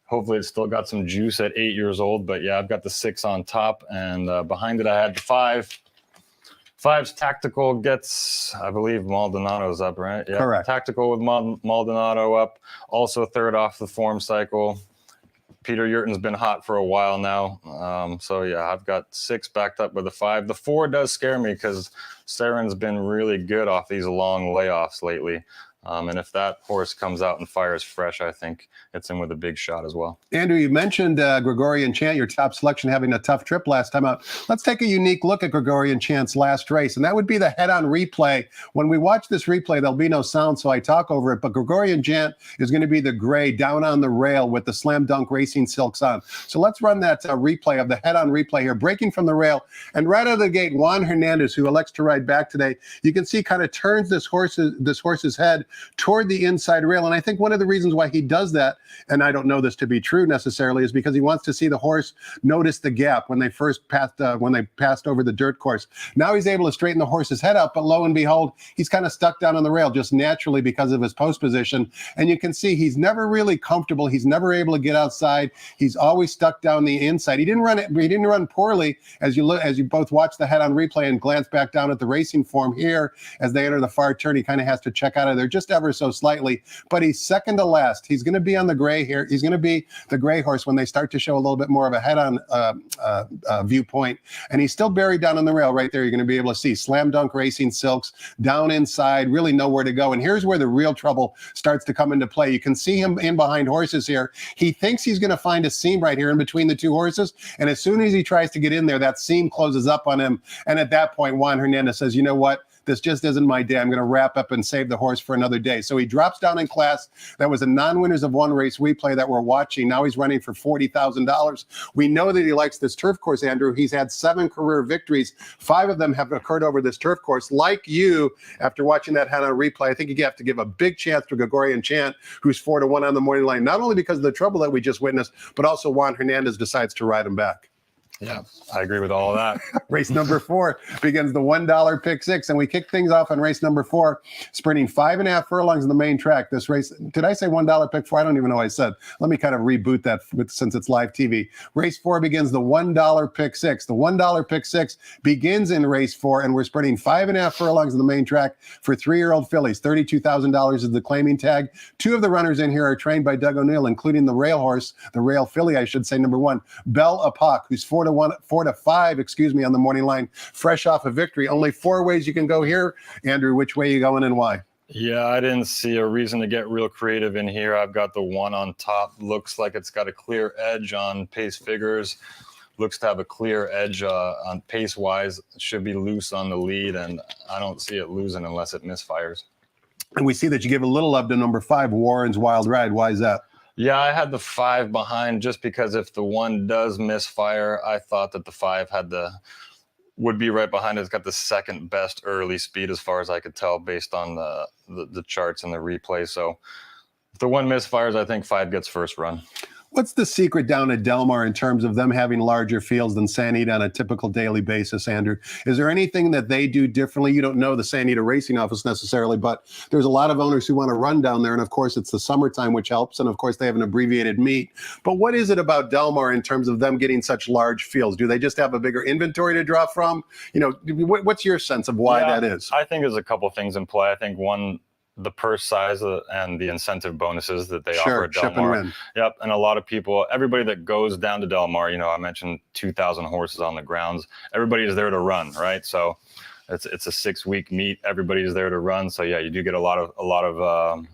Hopefully it's still got some juice at 8 years old, but yeah, I've got the 6 on top, and behind it I had the 5. 5's Tactical gets, I believe Maldonado's up, right? Yeah. Correct. Tactical with Maldonado up, also third off the form cycle. Peter Yurton's been hot for a while now. So yeah, I've got 6 backed up with the 5. The 4 does scare me because Saren's been really good off these long layoffs lately. And if that horse comes out and fires fresh, I think it's in with a big shot as well. Andrew, you mentioned Gregorian Chant, your top selection, having a tough trip last time out. Let's take a unique look at Gregorian Chant's last race, and that would be the head-on replay. When we watch this replay, there'll be no sound, so I talk over it, but Gregorian Chant is going to be the gray down on the rail with the Slam Dunk Racing silks on. So let's run that replay of the head-on replay here, breaking from the rail, and right out of the gate, Juan Hernandez, who elects to ride back today, you can see kind of turns this horse's head toward the inside rail. And I think one of the reasons why he does that, and I don't know this to be true necessarily, is because he wants to see the horse notice the gap when they first passed over the dirt course. Now he's able to straighten the horse's head out, but lo and behold, he's kind of stuck down on the rail just naturally because of his post position. And you can see he's never really comfortable. He's never able to get outside. He's always stuck down the inside. He didn't run poorly as you both watch the head on replay and glance back down at the racing form here as they enter the far turn. He kind of has to check out of there just ever so slightly, but he's second to last. He's going to be on the gray here. He's going to be the gray horse when they start to show a little bit more of a head-on viewpoint, and he's still buried down on the rail right there. You're going to be able to see Slam Dunk Racing silks down inside, really nowhere to go, and here's where the real trouble starts to come into play. You can see him in behind horses here. He thinks he's going to find a seam right here in between the two horses, and as soon as he tries to get in there, that seam closes up on him, and at that point, Juan Hernandez says, you know what? This just isn't my day. I'm going to wrap up and save the horse for another day. So he drops down in class. That was a non-winners of one race replay that we're watching. Now he's running for $40,000. We know that he likes this turf course, Andrew. He's had 7 career victories. 5 of them have occurred over this turf course. Like you, after watching that head-on replay, I think you have to give a big chance to Gregorian Chant, who's 4-1 on the morning line, not only because of the trouble that we just witnessed, but also Juan Hernandez decides to ride him back. Yeah, I agree with all of that. Race number 4 begins the $1 pick 6, and we kick things off on race number 4, sprinting 5.5 furlongs in the main track. This race, did I say $1 pick 4? I don't even know what I said. Let me kind of reboot that since it's live TV. Race 4 begins the $1 pick 6. The $1 pick 6 begins in race 4, and we're sprinting 5.5 furlongs in the main track for 3-year-old fillies. $32,000 is the claiming tag. 2 of the runners in here are trained by Doug O'Neill, including the rail horse, the rail filly, I should say, number 1, Belle Epoque, who's 4 to 5, on the morning line, fresh off a victory. Only 4 ways you can go here. Andrew, which way you going and why? Yeah, I didn't see a reason to get real creative in here. I've got the 1 on top. Looks like it's got a clear edge on pace figures. Looks to have a clear edge on pace-wise. It should be loose on the lead, and I don't see it losing unless it misfires. And we see that you give a little love to number 5, Warren's Wild Ride. Why is that? Yeah, I had the 5 behind just because if the 1 does misfire, I thought that the 5 would be right behind it. It's got the second best early speed as far as I could tell based on the charts and the replay. So if the 1 misfires, I think 5 gets first run. What's the secret down at Del Mar in terms of them having larger fields than San Anita on a typical daily basis, Andrew? Is there anything that they do differently? You don't know the San Anita racing office necessarily, but there's a lot of owners who want to run down there. And of course, it's the summertime, which helps. And of course, they have an abbreviated meet. But what is it about Del Mar in terms of them getting such large fields? Do they just have a bigger inventory to draw from? You know, what's your sense of why that is? I think there's a couple things in play. I think one, the purse size and the incentive bonuses that they offer at Del Mar. Yep, and a lot of people, everybody that goes down to Del Mar, I mentioned 2,000 horses on the grounds. Everybody is there to run, right? So it's a 6-week meet. Everybody's there to run. So yeah, you do get a lot of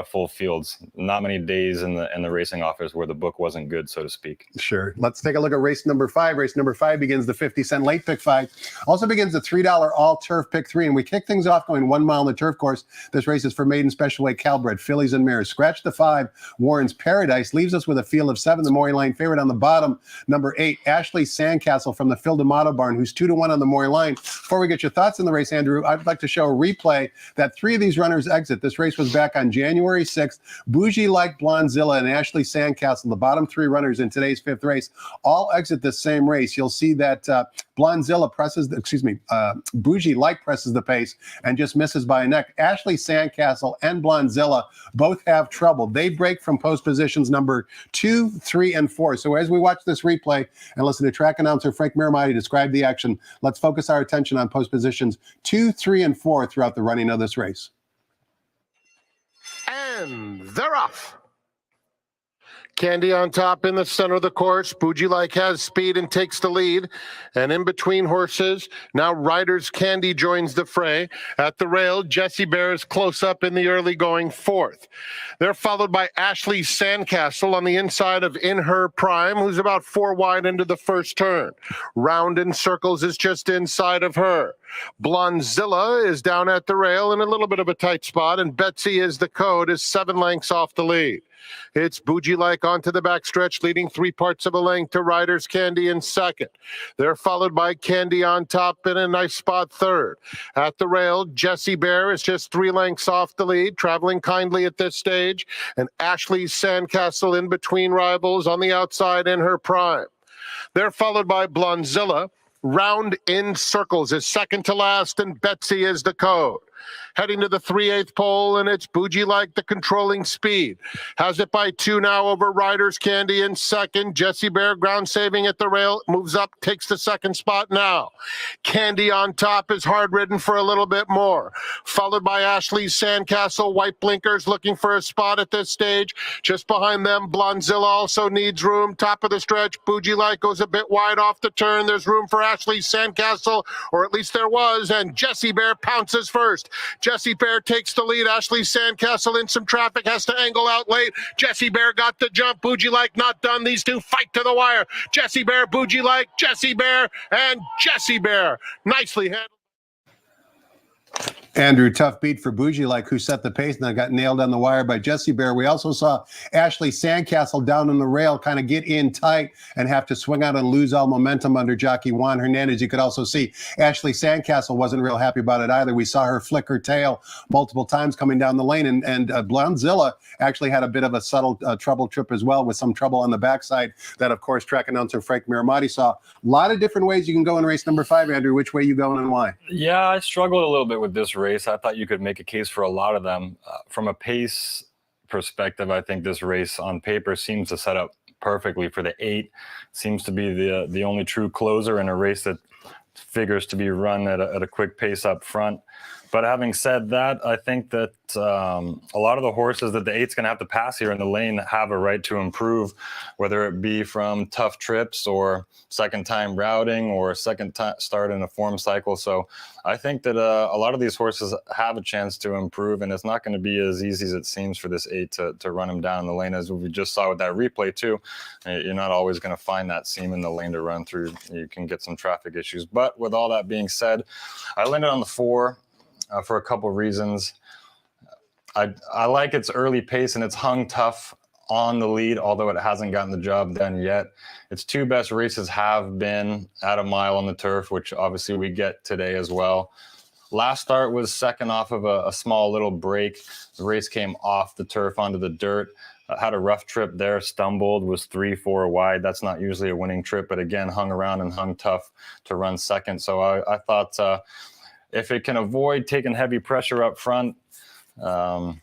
full fields. Not many days in the racing office where the book wasn't good, so to speak. Sure. Let's take a look at race number 5. Race number 5 begins the 50-cent late pick 5. Also begins the $3 all turf pick 3. And we kick things off going 1 mile on the turf course. This race is for maiden special weight Calbred, fillies and mares. Scratch the 5. Warren's Paradise leaves us with a field of 7. The morning line favorite on the bottom. Number 8, Ashley Sandcastle from the Phil D'Amato barn, who's 2 to 1 on the morning line. Before we get your thoughts on the race, Andrew, I'd like to show a replay that 3 of these runners exit. This race was back on January 6th. Bougie Like Blonzilla and Ashley Sandcastle, the bottom 3 runners in today's 5th race, all exit this same race. You'll see that Blonzilla Bougie Like presses the pace and just misses by a neck. Ashley Sandcastle and Blonzilla both have trouble. They break from post positions number 2, 3, and 4. So as we watch this replay and listen to track announcer Frank Miramati describe the action, let's focus our attention on post positions 2, 3, and 4 throughout the running of this race. And they're off. Candy on top in the center of the course. Bougie Like has speed and takes the lead. And in between horses, now Riders Candy joins the fray. At the rail, Jessie Bear is close up in the early going 4th. They're followed by Ashley Sandcastle on the inside of In Her Prime, who's about 4 wide into the first turn. Round in Circles is just inside of her. Blonzilla is down at the rail in a little bit of a tight spot, and Betsy is the code, is 7 lengths off the lead. It's Bougie Like onto the backstretch, leading 3 parts of a length to Riders Candy in second. They're followed by Candy on top in a nice spot 3rd. At the rail, Jessie Bear is just 3 lengths off the lead, traveling kindly at this stage, and Ashley Sandcastle in between rivals on the outside In Her Prime. They're followed by Blonzilla. Round in Circles is second to last, and Betsy is the code. Heading to the 3/8 pole, and it's Bougie Like the controlling speed. Has it by 2 now over Riders Candy in second. Jessie Bear ground saving at the rail, moves up, takes the second spot now. Candy on top is hard ridden for a little bit more. Followed by Ashley Sandcastle, white blinkers looking for a spot at this stage. Just behind them, Blonzilla also needs room. Top of the stretch, Bougie Like goes a bit wide off the turn. There's room for Ashley Sandcastle, or at least there was, and Jessie Bear pounces first. Jessie Bear takes the lead. Ashley Sandcastle in some traffic, has to angle out late. Jessie Bear got the jump. Bougie Like not done. These two fight to the wire. Jessie Bear, Bougie Like, Jessie Bear, and Jessie Bear. Nicely handled. Andrew, tough beat for Bougie, like who set the pace and then got nailed on the wire by Jesse Bear. We also saw Ashley Sandcastle down on the rail kind of get in tight and have to swing out and lose all momentum under jockey Juan Hernandez. You could also see Ashley Sandcastle wasn't real happy about it either. We saw her flick her tail multiple times coming down the lane, and Blondzilla actually had a bit of a subtle trouble trip as well, with some trouble on the backside that, of course, track announcer Frank Miramati saw. A lot of different ways you can go in race number 5, Andrew. Which way you going and why? Yeah, I struggled a little bit with this race. I thought you could make a case for a lot of them. From a pace perspective, I think this race on paper seems to set up perfectly for the 8. Seems to be the only true closer in a race that figures to be run at a quick pace up front. But having said that, I think that a lot of the horses that the 8's going to have to pass here in the lane have a right to improve, whether it be from tough trips or second-time routing or a second start in a form cycle. So I think that a lot of these horses have a chance to improve, and it's not going to be as easy as it seems for this 8 to run him down in the lane, as we just saw with that replay too. You're not always going to find that seam in the lane to run through. You can get some traffic issues. But with all that being said, I landed on the 4. For a couple of reasons. I like its early pace, and it's hung tough on the lead, although it hasn't gotten the job done yet. Its 2 best races have been at a mile on the turf, which obviously we get today as well. Last start was second off of a small little break. The race came off the turf onto the dirt. Had a rough trip there, stumbled, was 3-4 wide. That's not usually a winning trip, but again, hung around and hung tough to run second. So I thought if it can avoid taking heavy pressure up front, yeah,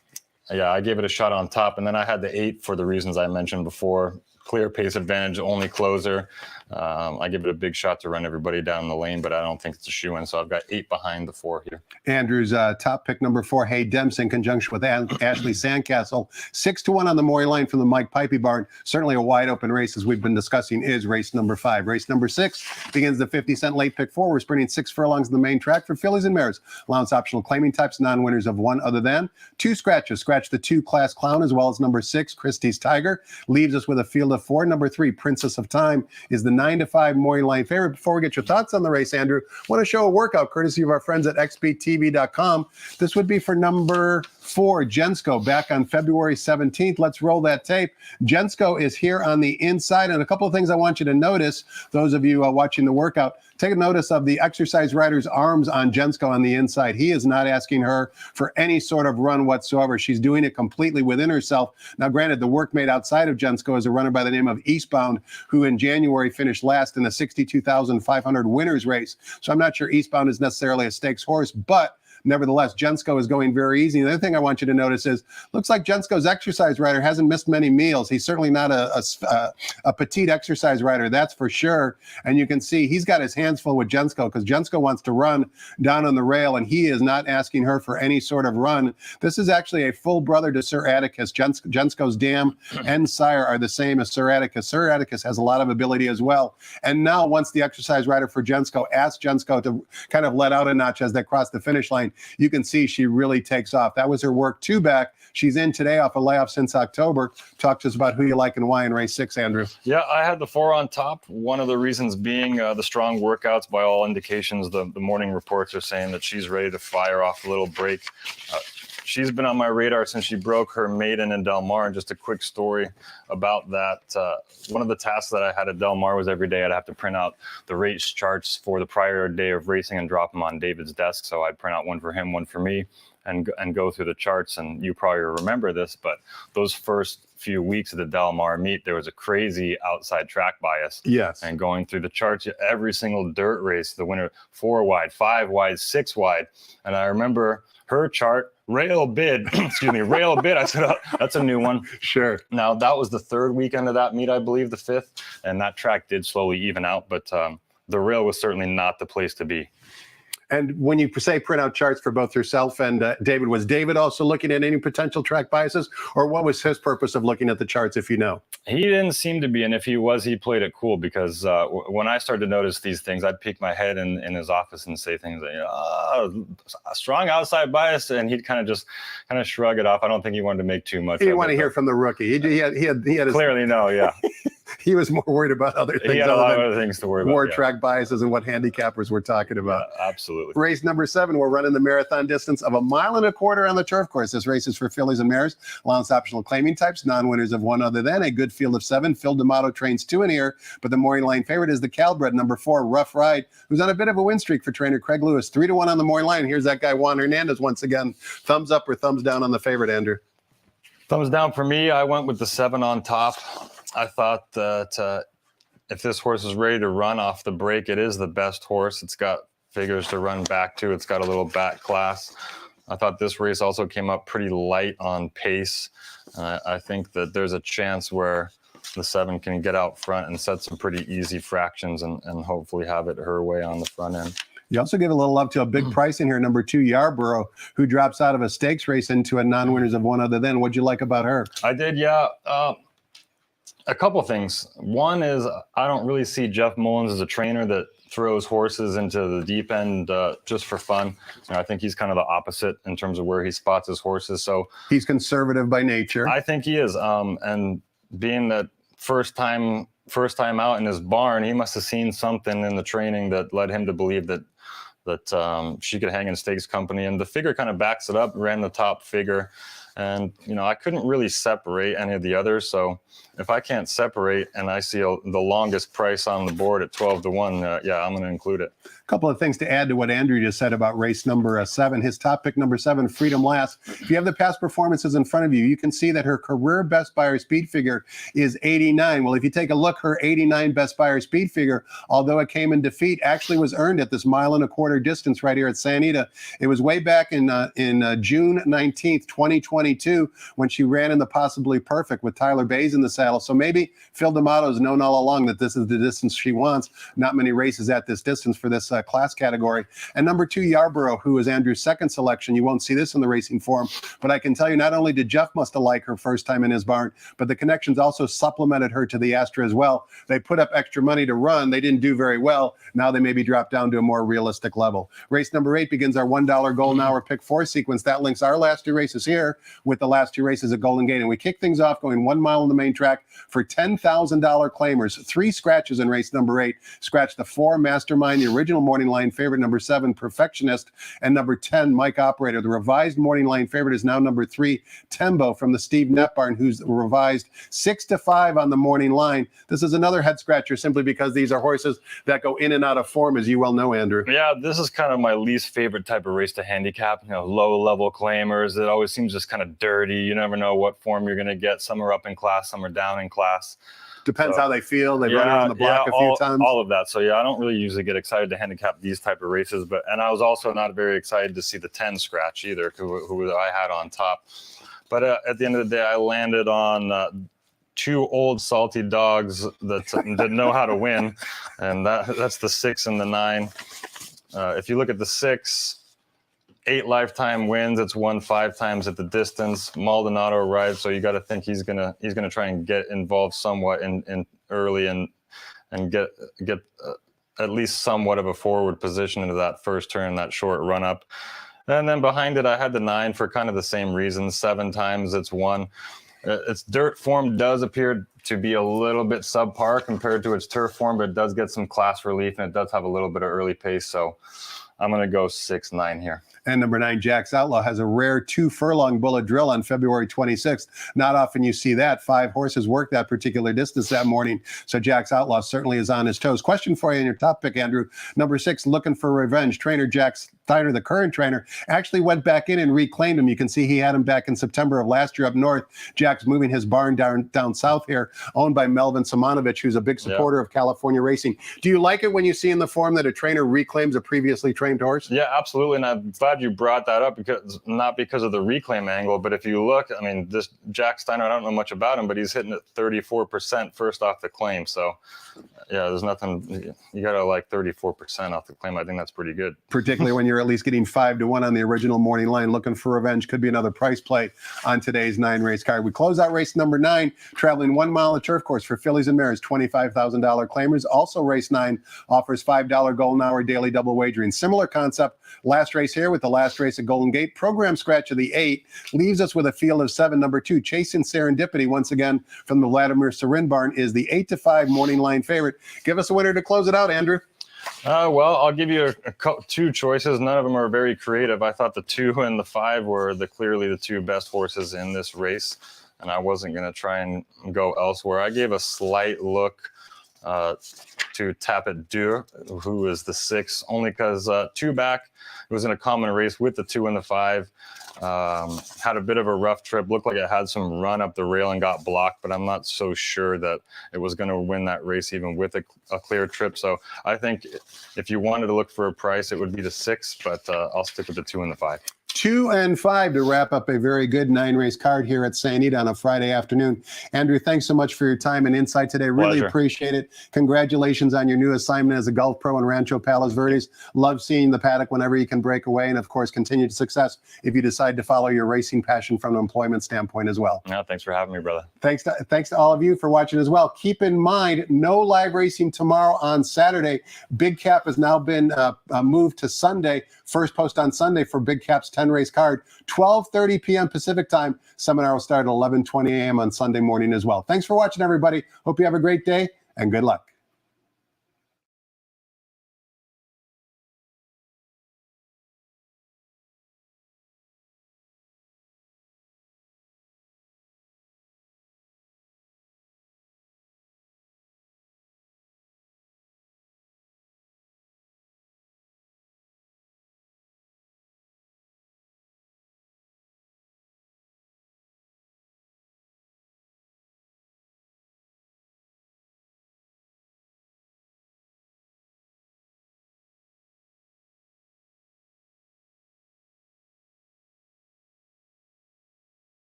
I gave it a shot on top. And then I had the 8 for the reasons I mentioned before. Clear pace advantage, only closer. I give it a big shot to run everybody down the lane, but I don't think it's a shoe-in. So I've got 8 behind the 4 here. Andrew's top pick, number 4, Hey Demps, in conjunction with Ashley Sandcastle. 6-1 on the Maury line from the Mike Pipey barn. Certainly a wide open race, as we've been discussing, is race number 5. Race number 6 begins the 50-cent late pick 4. We're sprinting 6 furlongs in the main track for fillies and mares. Allowance optional claiming types, non-winners of 1 other than. 2 scratches. Scratch the 2 Class Clown, as well as number 6, Christie's Tiger. Leaves us with a field of 4. Number 3, Princess of Time, is the 9-5 Maury line favorite. Before we get your thoughts on the race, Andrew, I want to show a workout courtesy of our friends at xbtv.com. This would be for number 4, Jensko, back on February 17th. Let's roll that tape. Jensko is here on the inside, and a couple of things I want you to notice, those of you watching the workout. Take a notice of the exercise rider's arms on Jensko on the inside. He is not asking her for any sort of run whatsoever. She's doing it completely within herself. Now, granted, the workmate outside of Jensko is a runner by the name of Eastbound, who in January finished last in the 62,500 winners race. So I'm not sure Eastbound is necessarily a stakes horse, but nevertheless, Jensko is going very easy. The other thing I want you to notice is, looks like Jensko's exercise rider hasn't missed many meals. He's certainly not a petite exercise rider, that's for sure. And you can see he's got his hands full with Jensko, because Jensko wants to run down on the rail, and he is not asking her for any sort of run. This is actually a full brother to Sir Atticus. Jensko's dam and sire are the same as Sir Atticus. Sir Atticus has a lot of ability as well. And now, once the exercise rider for Jensko asks Jensko to kind of let out a notch as they cross the finish line, you can see she really takes off. That was her work 2 back. She's in today off a layoff since October. Talk to us about who you like and why in race 6, Andrew. Yeah, I had the 4 on top. One of the reasons being the strong workouts. By all indications, the morning reports are saying that she's ready to fire off a little break. She's been on my radar since she broke her maiden in Del Mar. And just a quick story about that. One of the tasks that I had at Del Mar was every day I'd have to print out the race charts for the prior day of racing and drop them on David's desk. So I'd print out one for him, one for me, and go through the charts. And you probably remember this, but those first few weeks of the Del Mar meet, there was a crazy outside track bias. Yes. And going through the charts, every single dirt race, the winner 4 wide, 5 wide, 6 wide. And I remember her chart, rail bid, excuse me, rail bid. I said, oh, that's a new one. Sure. Now, that was the 3rd weekend of that meet, I believe, the 5th. And that track did slowly even out, but the rail was certainly not the place to be. And when you say print out charts for both yourself and David, was David also looking at any potential track biases, or what was his purpose of looking at the charts, if you know? He didn't seem to be, and if he was, he played it cool, because when I started to notice these things, I'd peek my head in his office and say things like, a strong outside bias, and he'd kind of shrug it off. I don't think he wanted to make too much. He didn't want to hear from the rookie. He had his, clearly no, yeah. He was more worried about other things. He had a lot of other things to worry about. War track biases and what handicappers were talking about. Yeah, absolutely. Race number 7, we're running the marathon distance of 1.25 miles on the turf course. This race is for fillies and mares, allowance optional claiming types, non-winners of one other than. A good field of 7. Phil D'Amato trains 2 in here, but the morning line favorite is the Calbred, number 4, Rough Ride, who's on a bit of a win streak for trainer Craig Lewis. 3-1 on the morning line. Here's that guy Juan Hernandez once again. Thumbs up or thumbs down on the favorite, Andrew? Thumbs down for me. I went with the 7 on top. I thought that if this horse is ready to run off the break, it is the best horse. It's got figures to run back to. It's got a little back class. I thought this race also came up pretty light on pace. I think that there's a chance where the 7 can get out front and set some pretty easy fractions and hopefully have it her way on the front end. You also give a little love to a big price in here, number 2, Yarborough, who drops out of a stakes race into a non-winners of one other than. What'd you like about her? I did, yeah. A couple things. One is I don't really see Jeff Mullins as a trainer that throws horses into the deep end just for fun. I think he's kind of the opposite in terms of where he spots his horses. So he's conservative by nature. I think he is. And being that first time out in his barn, he must have seen something in the training that led him to believe that she could hang in stakes company. And the figure kind of backs it up, ran the top figure. And, I couldn't really separate any of the others. So if I can't separate and I see the longest price on the board at 12-1, yeah, I'm going to include it. A couple of things to add to what Andrew just said about race number 7. His top pick, number 7, Freedom Last. If you have the past performances in front of you, you can see that her career best by her speed figure is 89. Well, if you take a look, her 89 best by her speed figure, although it came in defeat, actually was earned at this 1.25 mile distance right here at Santa Anita. It was way back in June 19th, 2022, when she ran in the Possibly Perfect with Tyler Bays in the saddle. So maybe Phil D'Amato's known all along that this is the distance she wants. Not many races at this distance for this class category. And number 2, Yarborough, who is Andrew's second selection. You won't see this in the racing form, but I can tell you not only did Jeff must have liked her first time in his barn, but the connections also supplemented her to the Astra as well. They put up extra money to run. They didn't do very well. Now they maybe drop down to a more realistic level. Race number 8 begins our $1 golden hour pick 4 sequence. That links our last 2 races here with the last 2 races at Golden Gate. And we kick things off going 1 mile on the main track for $10,000 claimers. 3 scratches in race number 8. Scratch the 4, Mastermind, the original morning line favorite, number 7, Perfectionist, and number 10, Mike Operator. The revised morning line favorite is now number 3, Tembo, from the Steve Knapp barn, who's revised 6-5 on the morning line. This is another head scratcher simply because these are horses that go in and out of form, as you well know, Andrew. Yeah, this is kind of my least favorite type of race to handicap. Low-level claimers. It always seems just kind of dirty. You never know what form you're going to get. Some are up in class, some are down in class. Depends how they feel. They run around the block a few times. All of that. So, yeah, I don't really usually get excited to handicap these type of races. And I was also not very excited to see the 10 scratch either, who I had on top. But at the end of the day, I landed on 2 old salty dogs that know how to win. And that's the 6 and the 9. If you look at the 6, 8 lifetime wins. It's won 5 times at the distance. Maldonado arrived, so you got to think he's gonna try and get involved somewhat in early and get at least somewhat of a forward position into that first turn, that short run up. And then behind it, I had the 9 for kind of the same reasons. 7 times it's won. Its dirt form does appear to be a little bit subpar compared to its turf form, but it does get some class relief and it does have a little bit of early pace. So I'm going to go 6-9 here. And number 9, Jack's Outlaw, has a rare 2-furlong bullet drill on February 26th. Not often you see that. 5 horses work that particular distance that morning. So Jack's Outlaw certainly is on his toes. Question for you in your top pick, Andrew. Number 6, Looking for Revenge. Trainer Jack Steiner, the current trainer, actually went back in and reclaimed him. You can see he had him back in September of last year up north. Jack's moving his barn down south here, owned by Melvin Simonovich, who's a big supporter of California racing. Do you like it when you see in the form that a trainer reclaims a previously trained horse? Yeah, absolutely. And I'm glad you brought that up, not because of the reclaim angle, but if you look, I mean, this Jack Steiner, I don't know much about him, but he's hitting at 34% first off the claim. So, yeah, there's nothing, you got to like 34% off the claim. I think that's pretty good. Particularly when you're here, at least getting 5-1 on the original morning line. Looking for revenge. Could be another price play on today's 9-race card. We close out race number 9, traveling 1 mile of turf course for fillies and mares, $25,000 claimers. Also, race 9 offers $5 golden hour daily double wagering. Similar concept. Last race here with the last race at Golden Gate. Program scratch of the 8 leaves us with a field of 7. Number 2, Chasing Serendipity, once again from the Vladimir Sarin barn, is the 8-5 morning line favorite. Give us a winner to close it out, Andrew. Well, I'll give you two choices. None of them are very creative. I thought the 2 and the 5 were clearly the 2 best horses in this race, and I wasn't going to try and go elsewhere. I gave a slight look to Tapet Dur, who is the 6, only because 2 back, it was in a common race with the 2 and the 5. Had a bit of a rough trip, looked like it had some run up the rail and got blocked, but I'm not so sure that it was going to win that race even with a clear trip. So I think if you wanted to look for a price, it would be the 6, but I'll stick with the 2 and the 5. 2 and 5 to wrap up a very good 9-race card here at St. Anita on a Friday afternoon. Andrew, thanks so much for your time and insight today. Really Pleasure. Appreciate it. Congratulations on your new assignment as a golf pro in Rancho Palos Verdes. Love seeing the paddock whenever you can break away, and of course, continued success if you decide to follow your racing passion from an employment standpoint as well. No, thanks for having me, brother. Thanks to all of you for watching as well. Keep in mind, no live racing tomorrow on Saturday. Big Cap has now been moved to Sunday. First post on Sunday for Big Cap's 10-race card, 12:30 p.m. Pacific time. Seminar will start at 11:20 a.m. on Sunday morning as well. Thanks for watching, everybody. Hope you have a great day, and good luck.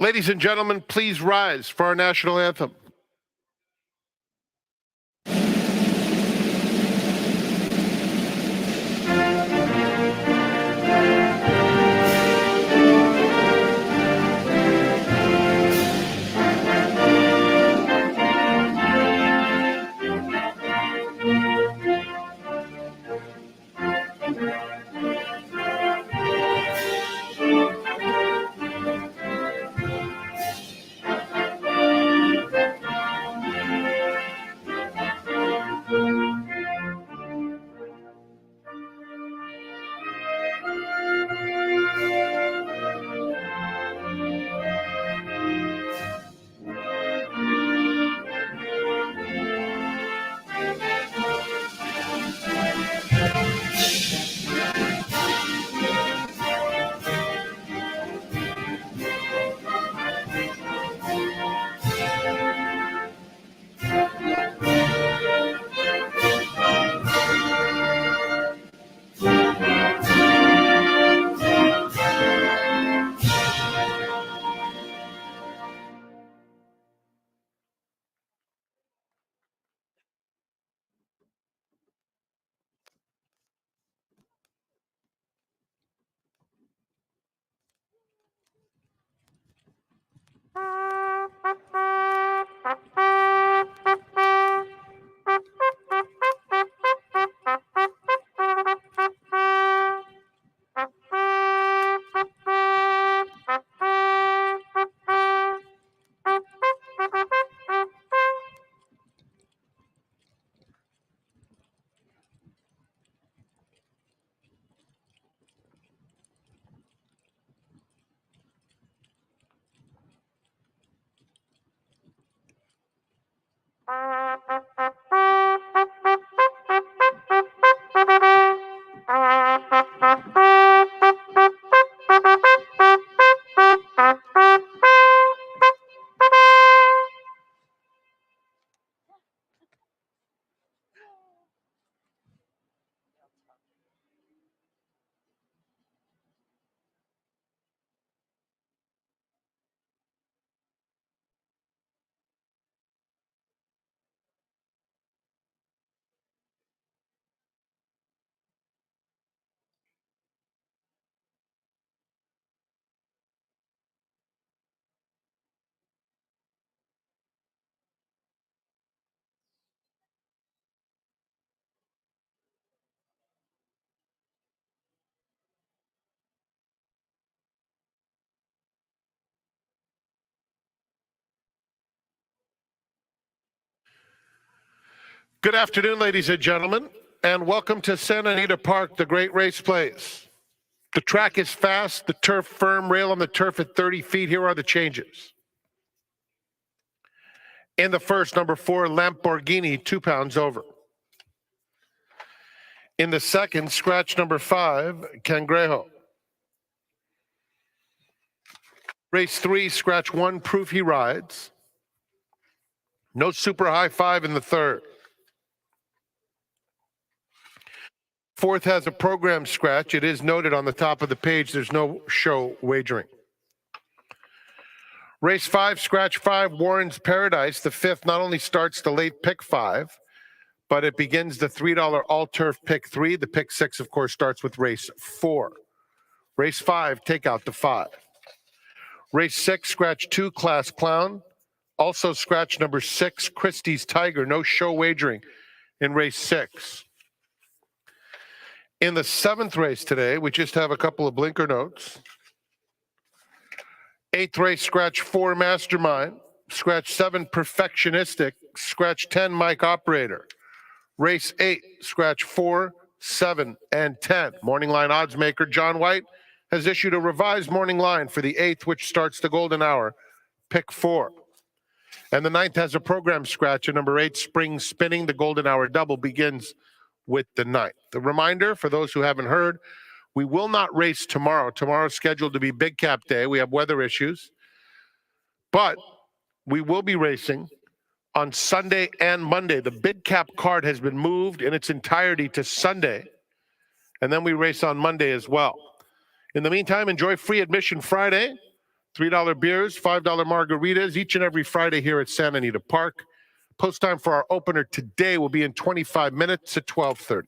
Ladies and gentlemen, please rise for our national anthem. Good afternoon, ladies and gentlemen, and welcome to Santa Anita Park, the great race place. The track is fast, the turf firm, rail on the turf at 30 feet. Here are the changes. In the first, number 4, Lamborghini, 2 pounds over. In the second, scratch number 5, Cangrejo. Race 3, scratch 1, Proof He Rides. No super high 5 in the third. Fourth has a program scratch. It is noted on the top of the page there's no show wagering. Race 5, scratch 5, Warren's Paradise. The fifth not only starts the late pick 5, but it begins the $3 all-turf pick 3. The pick 6, of course, starts with race 4. Race 5, take out the 5. Race 6, scratch 2, Class Clown. Also scratch number 6, Christie's Tiger. No show wagering in race 6. In the 7th race today, we just have a couple of blinker notes. 8th race, scratch 4, Mastermind. Scratch 7, Perfectionistic. Scratch 10, Mike Operator. Race 8, scratch 4, 7, and 10. Morning line odds maker John White has issued a revised morning line for the 8th, which starts the golden hour, pick 4. And the 9th has a program scratch at number 8, Spring Spinning. The golden hour double begins with the 9th. The reminder for those who haven't heard, we will not race tomorrow. Tomorrow's scheduled to be Big Cap Day. We have weather issues. But we will be racing on Sunday and Monday. The Big Cap card has been moved in its entirety to Sunday. And then we race on Monday as well. In the meantime, enjoy free admission Friday $3 beers, $5 margaritas each and every Friday here at Santa Anita Park. Post time for our opener today will be in 25 minutes at 12:30.